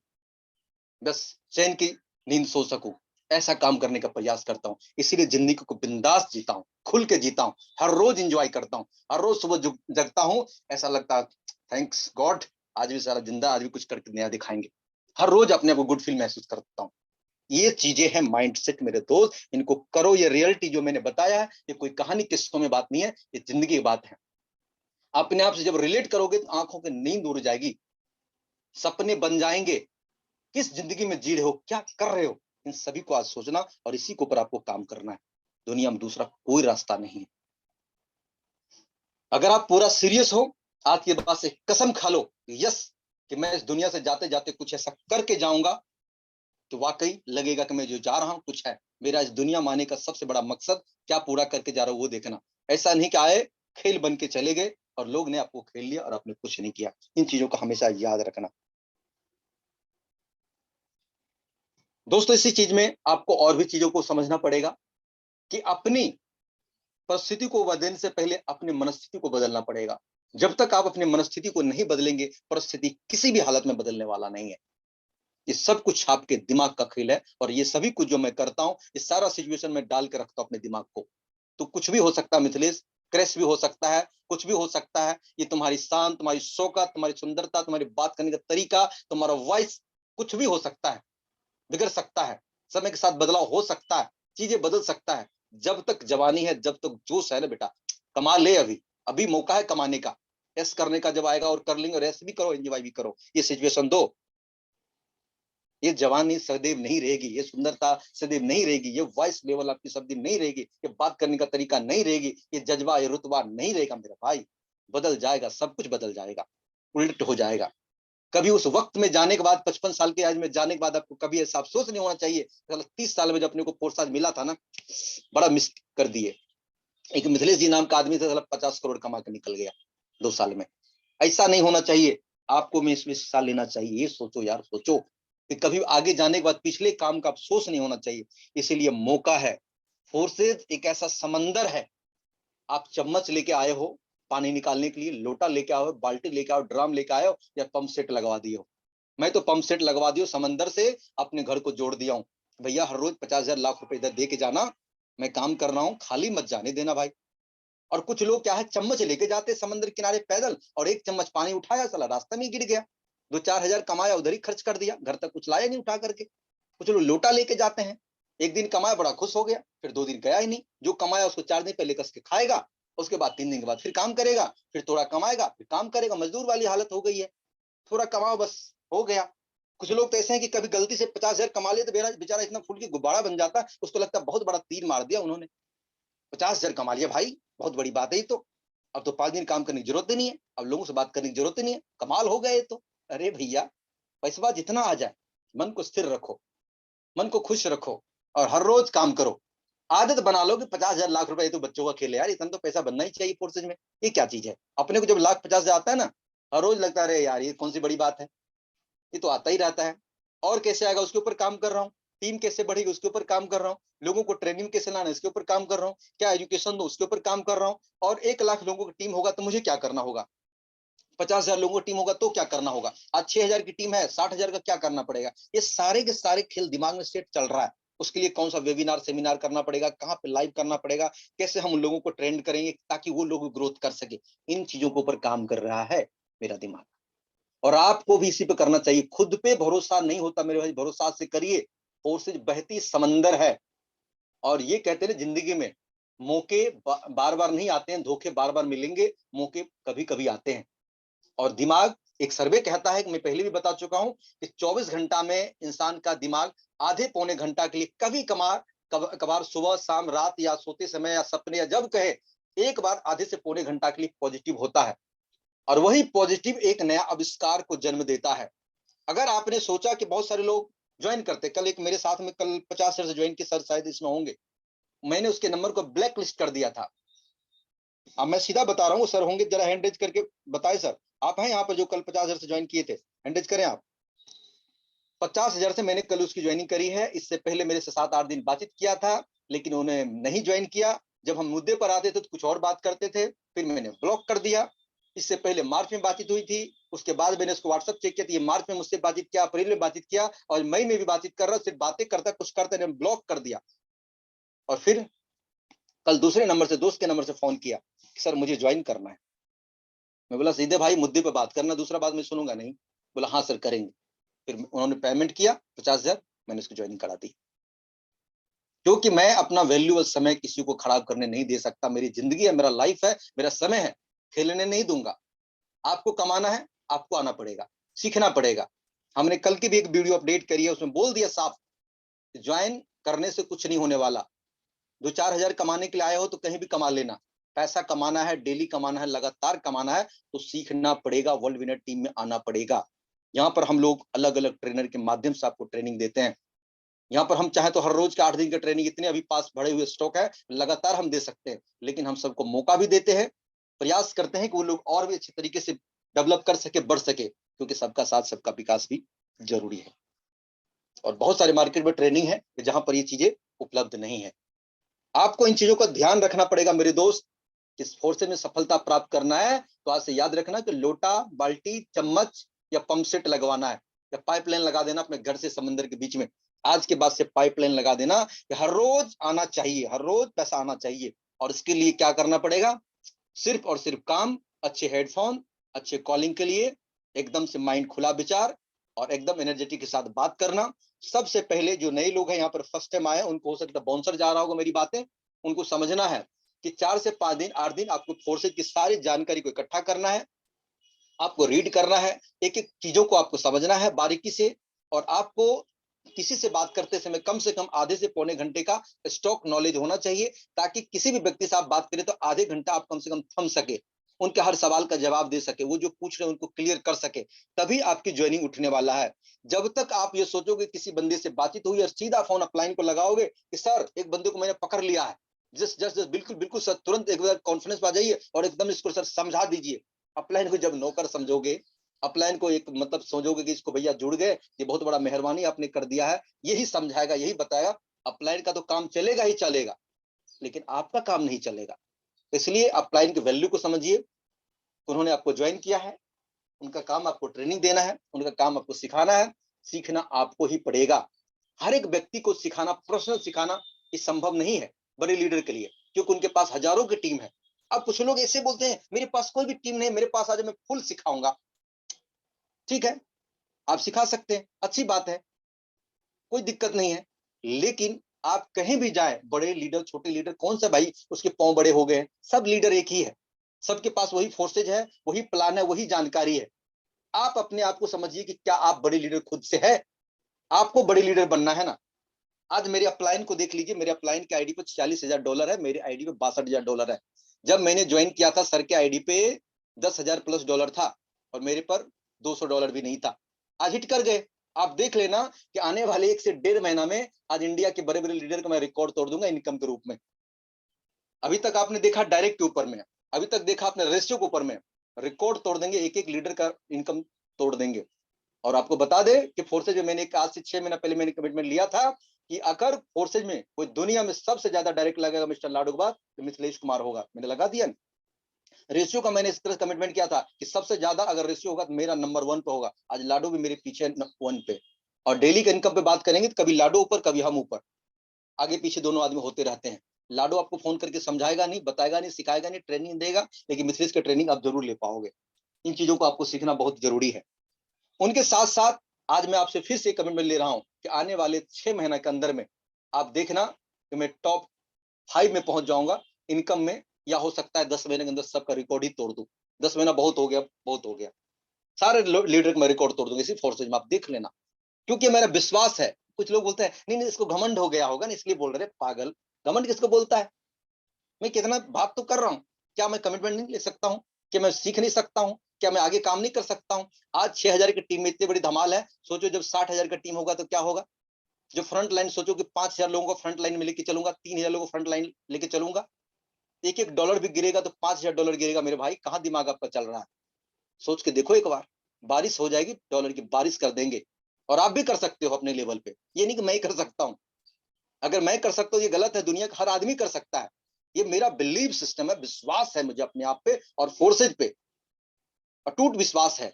बस चैन की नींद सो सकूं, ऐसा काम करने का प्रयास करता हूँ। इसीलिए जिंदगी को बिंदास जीता हूँ, खुल के जीता हूँ, हर रोज इंजॉय करता हूँ, हर रोज सुबह जगता हूँ, ऐसा लगता है थैंक्स गॉड, आज भी सारा जिंदा, आज भी कुछ करके नया दिखाएंगे। हर रोज अपने आप को गुड फील महसूस करता हूँ। ये चीजें हैं माइंडसेट मेरे दोस्त, इनको करो। ये रियलिटी जो मैंने बताया है, ये कोई कहानी किस्सों में बात नहीं है, ये जिंदगी की बात है। अपने आप से जब रिलेट करोगे तो आंखों की नींद उड़ जाएगी, सपने बन जाएंगे, किस जिंदगी में जी रहे हो, क्या कर रहे हो, इन सभी को आज सोचना और इसी के ऊपर आपको काम करना है। दुनिया में दूसरा कोई रास्ता नहीं है। अगर आप पूरा सीरियस हो, आज के बाद से कसम खा लो यस, कि मैं इस दुनिया से जाते जाते कुछ ऐसा करके जाऊंगा, तो वाकई लगेगा कि मैं जो जा रहा हूं कुछ है। मेरा इस दुनिया में आने का सबसे बड़ा मकसद क्या पूरा करके जा रहा हूं वो देखना। ऐसा नहीं कि आए, खेल बन के चले गए और लोग ने आपको खेल लिया और आपने कुछ नहीं किया। इन चीजों को हमेशा याद रखना। दोस्तों, इसी चीज में आपको और भी चीजों को समझना पड़ेगा कि अपनी परिस्थिति को बदलने से पहले अपनी मनस्थिति को बदलना पड़ेगा। जब तक आप अपनी मनस्थिति को नहीं बदलेंगे, परिस्थिति किसी भी हालत में बदलने वाला नहीं है। ये सब कुछ आपके दिमाग का खेल है, और ये सभी कुछ जो मैं करता हूँ, ये सारा सिचुएशन में डाल के रखता हूँ अपने दिमाग को। तो कुछ भी हो सकता है मिथिलेश, क्रैश भी हो सकता है, कुछ भी हो सकता है। ये तुम्हारी शान, तुम्हारी शौकत, तुम्हारी सुंदरता, तुम्हारी बात करने का तरीका, तुम्हारा वॉइस, कुछ भी हो सकता है, बिगड़ सकता है, समय के साथ बदलाव हो सकता है, चीजें बदल सकता है। जब तक जवानी है, जब तक जोश है ना बेटा, कमा ले। अभी अभी मौका है कमाने का, ऐस करने का। जब आएगा और कर लेंगे, और ऐसे भी करो, एंजॉय भी करो, ये सिचुएशन दो। ये जवानी सदैव नहीं रहेगी, ये सुंदरता सदैव नहीं रहेगी, ये वॉइस लेवल आपकी सदैव नहीं रहेगी, ये बात करने का तरीका नहीं रहेगी, ये जज्बा, ये रुतबा नहीं रहेगा मेरा भाई। बदल जाएगा, सब कुछ बदल जाएगा, उल्ट हो जाएगा। कभी उस वक्त में जाने के बाद, 55 साल की एज में जाने के बाद, आपको कभी ऐसा अफसोस नहीं होना चाहिए 30 साल में जब अपने को फोर्स आज मिला था ना, बड़ा मिस कर दिए। एक मिथिलेश जी नाम का आदमी था, 50 करोड़ कमा के निकल गया 2 साल में। ऐसा नहीं होना चाहिए। आपको में इसमें हिस्सा लेना चाहिए। ये सोचो यार, सोचो कि कभी आगे जाने के बाद पिछले काम का अफसोस नहीं होना चाहिए। इसीलिए मौका है। फोर्सेज एक ऐसा समंदर है। आप चम्मच लेके आए हो पानी निकालने के लिए, लोटा लेके आओ, बाल्टी लेके आओ, ड्राम लेके आए हो, या पंप सेट लगवा दिए हो। मैं तो पंप सेट लगवा दियो, समंदर से अपने घर को जोड़ दिया हूँ। भैया हर रोज 50,000 लाख रुपए इधर दे के जाना, मैं काम कर रहा हूँ, खाली मत जाने देना भाई। और कुछ लोग क्या है, चम्मच लेके जाते समुद्र किनारे पैदल, और एक चम्मच पानी उठाया, साला रास्ते में गिर गया, 2-4 हजार कमाया, उधर ही खर्च कर दिया, घर तक कुछ लाया नहीं उठा करके। कुछ लोग लोटा लेके जाते हैं, एक दिन कमाया, बड़ा खुश हो गया, फिर 2 दिन गया ही नहीं। जो कमाया उसको 4 दिन पहले कस के खाएगा, उसके बाद 3 दिन के बाद फिर काम करेगा, फिर थोड़ा कमाएगा, फिर काम करेगा। मजदूर वाली हालत हो गई है। थोड़ा कमाओ बस, हो गया। कुछ लोग तो ऐसे हैं कि कभी गलती से 50,000 कमा ले तो बेचारा इतना फूल की गुब्बारा बन जाता है, उसको लगता है बहुत बड़ा तीर मार दिया उन्होंने। 50,000 कमा लिया भाई, बहुत बड़ी बात है तो। अब तो 5 दिन काम करने की जरूरत ही नहीं है, अब लोगों से बात करने की जरूरत ही नहीं है, कमाल हो गए तो। अरे भैया, पैसा जितना आ जाए, मन को स्थिर रखो, मन को खुश रखो, और हर रोज काम करो। आदत बना लो कि 50,000 लाख रुपए तो बच्चों का खेल है यार, इतना तो पैसा बनना ही चाहिए फोर्सेज में। ये क्या चीज है, अपने को जब लाख 50,000 आता है ना, हर रोज लगता है यार ये कौन सी बड़ी बात है, ये तो आता ही रहता है। और कैसे आएगा उसके ऊपर काम कर रहा हूँ, टीम कैसे बढ़ेगी उसके ऊपर काम कर रहा हूँ, लोगों को ट्रेनिंग कैसे लाना इसके ऊपर काम कर रहा हूँ, क्या एजुकेशन दो उसके ऊपर काम कर रहा हूँ। और 1 लाख लोगों की टीम होगा तो मुझे क्या करना होगा, 50,000 लोगों की टीम होगा तो क्या करना होगा, आज 6,000 की टीम है, 60,000 का क्या करना पड़ेगा। ये सारे के सारे खेल दिमाग में सेट चल रहा है। उसके लिए कौन सा वेबिनार सेमिनार करना पड़ेगा, कहाँ पे लाइव करना पड़ेगा, कैसे हम लोगों को ट्रेंड करेंगे ताकि वो लोग ग्रोथ कर सके। इन चीजों के ऊपर काम कर रहा है मेरा दिमाग, और आपको भी इसी पे करना चाहिए। खुद पे भरोसा नहीं होता मेरे भाई, भरोसा से करिए। फोर्सेज बहती समंदर है, और ये कहते हैं जिंदगी में मौके बार बार नहीं आते हैं, धोखे बार बार मिलेंगे, मौके कभी कभी आते हैं। और दिमाग, एक सर्वे कहता है कि मैं पहले भी बता चुका हूं कि 24 घंटा में इंसान का दिमाग आधे पौने घंटा के लिए कभी कभार, कभार सुबह शाम रात या सोते समय या सपने या जब कहे, एक बार आधे से पौने घंटा के लिए पॉजिटिव होता है। और वही पॉजिटिव एक नया आविष्कार को जन्म देता है। अगर आपने सोचा कि बहुत सारे लोग ज्वाइन करते, कल एक मेरे साथ में कल 50 से ज्वाइन की, सर शायद इसमें होंगे, मैंने उसके नंबर को ब्लैक लिस्ट कर दिया था। अब मैं सीधा बता रहा हूँ, सर होंगे, जरा हैंड रेज करके बताए सर, आप हैं यहाँ पर जो कल 50,000 से ज्वाइन किए थे, हैंड रेज करें आप। 50,000 से मैंने कल उसकी ज्वाइनिंग करी है। इससे पहले मेरे से 7-8 दिन बातचीत किया था, लेकिन उन्हें नहीं ज्वाइन किया। जब हम मुद्दे पर आते थे तो कुछ और बात करते थे, फिर मैंने ब्लॉक कर दिया। इससे पहले मार्च में बातचीत हुई थी, उसके बाद मैंने उसको व्हाट्सएप चेक किया, तो ये मार्च में मुझसे बातचीत किया, अप्रैल में बातचीत किया, और मई में भी बातचीत कर रहा, सिर्फ बातें करता, कुछ करता नहीं, ब्लॉक कर दिया। और फिर कल दूसरे नंबर से, दोस्त के नंबर से फोन किया कि सर मुझे ज्वाइन करना है। मैं बोला सीधे भाई मुद्दे पे बात करना, दूसरा बात मैं सुनूंगा नहीं। बोला हाँ सर करेंगे। फिर उन्होंने पेमेंट किया 50,000, मैंने उसकी ज्वाइनिंग करा दी। क्योंकि मैं अपना वैल्यूएबल समय किसी को खराब करने नहीं दे सकता। मेरी जिंदगी है, मेरा लाइफ है, मेरा समय है, खेलने नहीं दूंगा। आपको कमाना है, आपको आना पड़ेगा, सीखना पड़ेगा। हमने कल की भी एक वीडियो अपडेट करी है, उसमें बोल दिया साफ, ज्वाइन करने से कुछ नहीं होने वाला। 2-4 हजार कमाने के लिए आए हो तो कहीं भी कमा लेना। पैसा कमाना है, डेली कमाना है, लगातार कमाना है, तो सीखना पड़ेगा, वर्ल्ड विनर टीम में आना पड़ेगा। यहाँ पर हम लोग अलग अलग ट्रेनर के माध्यम से आपको ट्रेनिंग देते हैं। यहाँ पर हम चाहे तो हर रोज का 8 दिन का ट्रेनिंग, इतने अभी पास भरे हुए स्टॉक है, लगातार हम दे सकते हैं। लेकिन हम सबको मौका भी देते हैं, प्रयास करते हैं कि वो लोग और भी अच्छे तरीके से डेवलप कर सके, बढ़ सके, क्योंकि सबका साथ सबका विकास भी जरूरी है। और बहुत सारे मार्केट में ट्रेनिंग है जहां पर ये चीजें उपलब्ध नहीं है। आपको इन चीजों का ध्यान रखना पड़ेगा मेरे दोस्त। इस फोर्सेज में सफलता प्राप्त करना है तो आज से याद रखना कि लोटा, बाल्टी, चम्मच या पंप सेट लगवाना है, या पाइपलाइन लगा देना अपने घर से समंदर के बीच में। आज के बाद से पाइपलाइन लगा देना कि हर रोज आना चाहिए, हर रोज पैसा आना चाहिए। और इसके लिए क्या करना पड़ेगा? सिर्फ और सिर्फ काम, अच्छे हेडफोन, अच्छे कॉलिंग के लिए, एकदम से माइंड खुला विचार और एकदम एनर्जेटिक के साथ बात करना। सबसे पहले जो नए लोग हैं यहाँ पर फर्स्ट टाइम आए, उनको हो सकता है बाउंसर जा रहा होगा मेरी बातें, उनको समझना है कि 4 से 5 दिन, 8 दिन आपको फोर्सेज की सारी जानकारी को इकट्ठा करना है, आपको रीड करना है, एक एक चीजों को आपको समझना है बारीकी से। और आपको किसी से बात करते समय कम से कम आधे से पौने घंटे का स्टॉक नॉलेज होना चाहिए, ताकि किसी भी व्यक्ति से आप बात करें तो आधे घंटा आप कम से कम थम सके, उनके हर सवाल का जवाब दे सके, वो जो पूछ रहे हैं उनको क्लियर कर सके, तभी आपकी ज्वाइनिंग उठने वाला है। जब तक आप ये सोचोगे किसी बंदे से बातचीत हुई और सीधा फोन अपलाइन को लगाओगे कि सर एक बंदे को मैंने पकड़ लिया है, जस्ट जस्ट बिल्कुल बिल्कुल सर, तुरंत एक बार कॉन्फिडेंस में आ जाइए और एकदम इसको सर समझा दीजिए। अपलाइन को जब नौकर समझोगे, अपलाइन को एक मतलब समझोगे कि इसको भैया जुड़ गए, ये बहुत बड़ा मेहरबानी आपने कर दिया है, यही समझाएगा, यही बताएगा। अपलाइन का तो काम चलेगा ही चलेगा, लेकिन आपका काम नहीं चलेगा। इसलिए अपलाइन की वैल्यू को समझिए। उन्होंने आपको ज्वाइन किया है, उनका काम आपको ट्रेनिंग देना है, उनका काम आपको सिखाना है, सीखना आपको ही पड़ेगा। हर एक व्यक्ति को सिखाना, पर्सनल सिखाना ये संभव नहीं है बड़े लीडर के लिए, क्योंकि उनके पास हजारों की टीम है। अब कुछ लोग ऐसे बोलते हैं मेरे पास कोई भी टीम नहीं, मेरे पास आज मैं फुल सिखाऊंगा। ठीक है, आप सिखा सकते हैं, अच्छी बात है, कोई दिक्कत नहीं है। लेकिन आप कहीं भी जाए, बड़े लीडर छोटे लीडर, कौन सा भाई उसके पांव बड़े हो गए? सब लीडर एक ही है, सबके पास वही फोर्सेज है, वही प्लान है, वही जानकारी है। आप अपने आप को समझिए कि क्या आप बड़े लीडर खुद से है? आपको बड़े लीडर बनना है ना। आज मेरे अपलाइन को देख लीजिए, मेरे अपलाइन के आईडी पे $46,000 है, मेरे आईडी पे $62,000 है। जब मैंने ज्वाइन किया था सर के आईडी पे $10,000+ था, और मेरे पर $200 भी नहीं था। आज हिट कर गए। आप देख लेना कि आने वाले 1 से 1.5 महीना में आज इंडिया के बड़े बड़े लीडर का मैं रिकॉर्ड तोड़ दूंगा इनकम के रूप में। अभी तक आपने देखा डायरेक्ट के ऊपर में, अभी तक देखा आपने रेशियो के ऊपर में, रिकॉर्ड तोड़ देंगे, एक एक लीडर का इनकम तोड़ देंगे। और आपको बता दे कि फोर्सेज में मैंने आज से 6 महीना पहले मैंने कमिटमेंट लिया था कि अगर फोर्सेज में कोई दुनिया में सबसे ज्यादा डायरेक्ट लगेगा मिस्टर लाडू के बाद, तो मिथिलेश कुमार होगा। मैंने लगा दिया। रेशियो का मैंने इस तरह कमिटमेंट किया था कि सबसे ज्यादा अगर रेशियो होगा तो मेरा नंबर 1 पे होगा। आज लाडू भी मेरे पीछे 1 पे। और डेली के इनकम पे बात करेंगे तो कभी लाडू ऊपर, कभी हम ऊपर, आगे पीछे दोनों आदमी होते रहते हैं। लाडू आपको फोन करके समझाएगा नहीं, बताएगा नहीं, सिखाएगा नहीं, ट्रेनिंग देगा, लेकिन मिथिलेश का ट्रेनिंग आप जरूर ले पाओगे। इन चीजों को आपको सीखना बहुत जरूरी है। उनके साथ साथ आज मैं आपसे फिर से कमिटमेंट ले रहा हूं कि आने वाले 6 महीने के अंदर में आप देखना कि मैं टॉप 5 में पहुंच जाऊंगा इनकम में, या हो सकता है 10 महीने के अंदर सबका रिकॉर्ड ही तोड़ दूं। 10 महीना बहुत हो गया, बहुत हो गया। सारे लीडर का मैं रिकॉर्ड तोड़ दूंगा इसी फोर्सेज में, आप देख लेना। क्योंकि मेरा विश्वास है। कुछ लोग बोलते हैं नहीं नहीं इसको घमंड हो गया होगा ना इसलिए बोल रहे। पागल, घमंड किसको बोलता है? मैं कितना बात तो कर रहा हूँ, क्या मैं कमिटमेंट नहीं ले सकता हूँ? क्या मैं सीख नहीं सकता हूँ? क्या मैं आगे काम नहीं कर सकता हूँ? आज 6,000 की टीम में इतनी बड़ी धमाल है, सोचो जब 60,000 का टीम होगा तो क्या होगा। जो फ्रंट लाइन, सोचो कि 5,000 लोगों को फ्रंट लाइन में लेके चलूंगा, 3,000 लोगों को फ्रंट लाइन लेके चलूंगा, एक एक डॉलर भी गिरेगा तो $5,000 गिरेगा। मेरे भाई कहाँ दिमाग आपका चल रहा है? सोच के देखो एक बार। बारिश हो जाएगी, डॉलर की बारिश कर देंगे। और आप भी कर सकते हो अपने लेवल पे। ये नहीं कि मैं ही कर सकता हूँ, अगर मैं कर सकता हूँ ये गलत है, दुनिया का हर आदमी कर सकता है। ये मेरा बिलीव सिस्टम है, विश्वास है मुझे अपने आप पे और फोर्सेज पे, अटूट विश्वास है,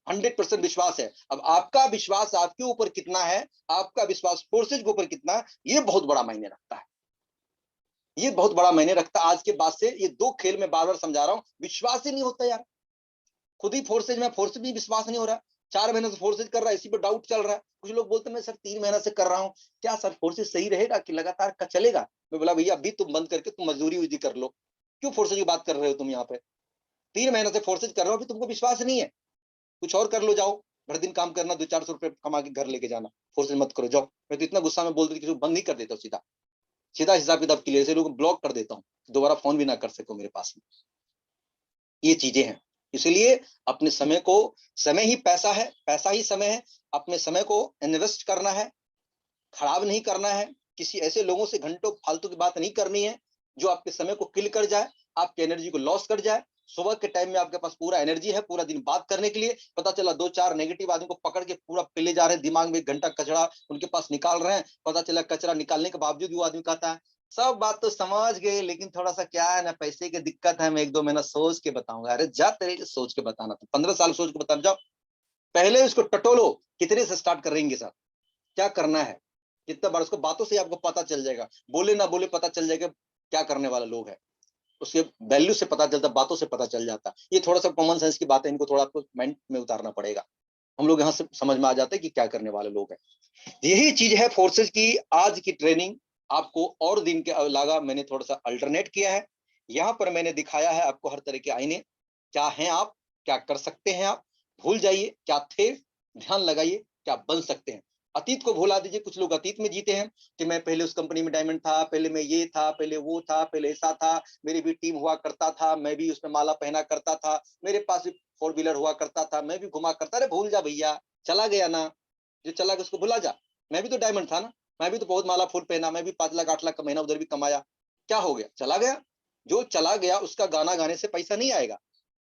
100% विश्वास है। अब आपका विश्वास आपके ऊपर कितना है, आपका विश्वास फोर्सेज के ऊपर कितना है, ये बहुत बड़ा मायने रखता है। ये बहुत बड़ा मायने रखता है। आज के बाद से ये दो खेल में बार बार समझा रहा हूँ, विश्वास ही नहीं होता यार। खुद ही फोर्सेज में, फोर्सेज भी विश्वास नहीं हो रहा। 4 महीने से फोर्सेज कर रहा है, इसी पे डाउट चल रहा है। कुछ लोग बोलते हैं मैं सर 3 महीना से कर रहा हूँ, क्या सर फोर्सेज सही रहेगा कि लगातार का चलेगा? मैं बोला भैया अभी तुम बंद करके तुम मजदूरी उजरी कर लो, क्यों फोर्सेज की बात कर रहे हो तुम यहाँ पे? 3 महीने से फोर्सेज कर रहे हो, अभी तुमको विश्वास नहीं है, कुछ और कर लो, जाओ भर दिन काम करना, 200-400 रुपए कमा के घर लेके जाना, फोर्सेज मत करो, जाओ। मैं तो इतना गुस्सा में बोल देती कि बंद नहीं कर देता, सीधा सीधा हिसाब किताब क्लियर से लोग ब्लॉक कर देता हूँ, दोबारा फोन भी ना कर सको मेरे पास में। ये चीजें हैं। इसलिए अपने समय को, समय ही पैसा है, पैसा ही समय है, अपने समय को इन्वेस्ट करना है, खराब नहीं करना है। किसी ऐसे लोगों से घंटों फालतू की बात नहीं करनी है जो आपके समय को किल कर जाए, आपकी एनर्जी को लॉस कर जाए। सुबह के टाइम में आपके पास पूरा एनर्जी है पूरा दिन बात करने के लिए, पता चला 2-4 नेगेटिव आदमी को पकड़ के पूरा पिले जा रहे हैं, दिमाग में 1 घंटा कचरा उनके पास निकाल रहे हैं, पता चला कचरा निकालने के बावजूद वो आदमी कहता है सब बात तो समझ गए लेकिन थोड़ा सा क्या है ना, पैसे की दिक्कत है, मैं 1-2 महीना सोच के बताऊंगा। अरे जा तेरे लिए सोच के बताना, तो 15 साल सोच के बताना, जाओ पहले उसको टटोलो, कितने से स्टार्ट करेंगे सर, क्या करना है, कितना बार उसको बातों से आपको पता चल जाएगा, बोले ना बोले पता चल जाएगा क्या करने वाला लोग है, उसके वैल्यू से पता चलता, बातों से पता चल जाता। ये थोड़ा सा कॉमन सेंस की बात है, इनको थोड़ा आपको माइंड में उतारना पड़ेगा। हम लोग यहाँ से समझ में आ जाते हैं कि क्या करने वाले लोग हैं। यही चीज है फोर्सेज की। आज की ट्रेनिंग आपको और दिन के अलावा मैंने थोड़ा सा अल्टरनेट किया है। यहाँ पर मैंने दिखाया है आपको हर तरह के आईने, क्या हैं आप, क्या कर सकते हैं आप, भूल जाइए क्या थे, ध्यान लगाइए क्या बन सकते हैं। अतीत को भुला दीजिए। कुछ लोग अतीत में जीते हैं कि मैं पहले उस कंपनी में डायमंड था, पहले मैं ये था, पहले वो था, पहले ऐसा था, मेरी भी टीम हुआ करता था, मैं भी उसमें माला पहना करता था, मेरे पास भी 4 व्हीलर हुआ करता था, मैं भी घुमा करता। अरे भूल जा भैया, चला गया ना, जो चला गया उसको भुला जा। मैं भी तो डायमंड था ना, मैं भी तो बहुत माला फूल पहना, मैं भी 5 लाख 8 लाख का महीना उधर भी कमाया, क्या हो गया, चला गया। जो चला गया उसका गाना गाने से पैसा नहीं आएगा।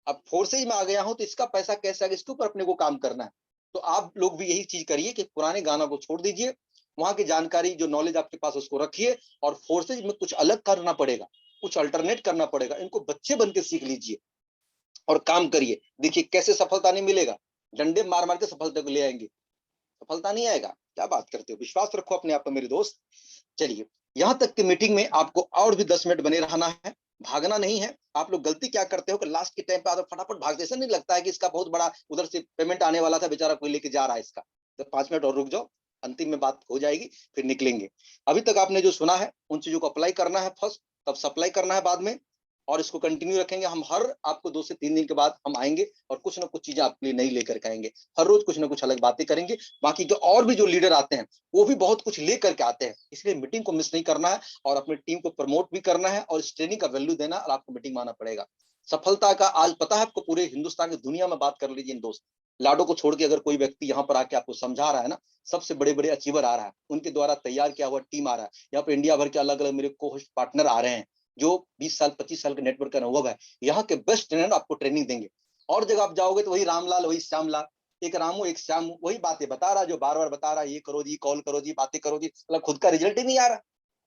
अब फोर्सेज में आ गया हूं तो इसका पैसा कैसे आएगा, इसके ऊपर अपने को काम करना है। तो आप लोग भी यही चीज करिए कि पुराने गाना को छोड़ दीजिए, वहां की जानकारी जो नॉलेज आपके पास उसको रखिए, और फोर्सेज में कुछ अलग करना पड़ेगा, कुछ अल्टरनेट करना पड़ेगा, इनको बच्चे बन के सीख लीजिए और काम करिए। देखिए कैसे सफलता नहीं मिलेगा, डंडे मार मार के सफलता को ले आएंगे, सफलता नहीं आएगा। क्या बात करते हो, विश्वास रखो अपने आप पर मेरे दोस्त। चलिए, यहाँ तक कि मीटिंग में आपको और भी 10 मिनट बने रहना है, भागना नहीं है। आप लोग गलती क्या करते हो कि लास्ट के टाइम पे आप फटाफट भागते, ऐसा नहीं लगता है कि इसका बहुत बड़ा उधर से पेमेंट आने वाला था, बेचारा कोई लेके जा रहा है इसका, तो 5 मिनट और रुक जाओ, अंतिम में बात हो जाएगी, फिर निकलेंगे। अभी तक आपने जो सुना है उन चीजों को अप्लाई करना है फर्स्ट, तब सप्लाई करना है बाद में, और इसको कंटिन्यू रखेंगे। हम हर आपको 2 से 3 दिन के बाद हम आएंगे और कुछ ना कुछ चीजें आपके लिए नई लेकर के आएंगे। हर रोज कुछ ना कुछ अलग बातें करेंगे। बाकी के और भी जो लीडर आते हैं वो भी बहुत कुछ लेकर के आते हैं, इसलिए मीटिंग को मिस नहीं करना है और अपनी टीम को प्रमोट भी करना है और इस ट्रेनिंग का वैल्यू देना, और आपको मीटिंग में आना पड़ेगा। सफलता का आज पता है आपको, पूरे हिंदुस्तान की दुनिया में बात कर लीजिए दोस्त, लाडो को छोड़ के अगर कोई व्यक्ति यहाँ पर आके आपको समझा रहा है ना, सबसे बड़े बड़े अचीवर आ रहा है, उनके द्वारा तैयार किया हुआ टीम आ रहा है। यहाँ पे इंडिया भर के अलग अलग मेरे को होस्ट पार्टनर आ रहे हैं जो 20 साल 25 साल के नेटवर्क का अनुभव है। यहाँ के बेस्ट ट्रेनर आपको ट्रेनिंग देंगे। और जगह आप जाओगे तो वही रामलाल वही श्यामलाल, एक रामू एक श्यामू वही बातें बता रहा, जो बार बार बता रहा, ये करो जी, कॉल करो जी, बातें करो जी, मतलब खुद का रिजल्ट ही नहीं आ रहा,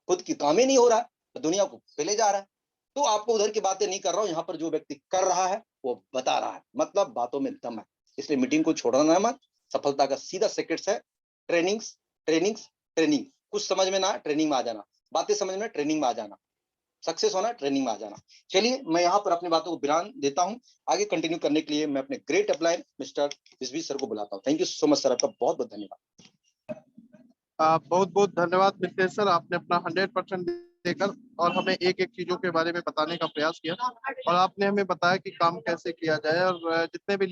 खुद की काम ही नहीं हो रहा, तो दुनिया को पहले जा रहा है। तो आपको उधर की बातें नहीं कर रहा हूँ, यहाँ पर जो व्यक्ति कर रहा है वो बता रहा है, मतलब बातों में दम है। इसलिए मीटिंग को छोड़ना मत। सफलता का सीधा सेक्रेट है ट्रेनिंग्स, ट्रेनिंग्स, ट्रेनिंग। कुछ समझ में ना ट्रेनिंग में आ जाना, बातें समझ में ट्रेनिंग में आ जाना, सक्सेस होना ट्रेनिंग में आ जाना। चलिए मैं यहाँ पर अपनी बातों को विराम देता हूँ। आगे कंटिन्यू करने के लिए मैं अपने great upline mister Vishwi sir को बुलाता हूँ। Thank you so much sir, आपका बहुत बहुत धन्यवाद। बहुत बहुत धन्यवाद मिथिलेश सर, आपने अपना 100% देकर और हमें एक एक चीजों के बारे में बताने का प्रयास किया, और आपने हमें बताया कि काम कैसे किया जाए, और जितने भी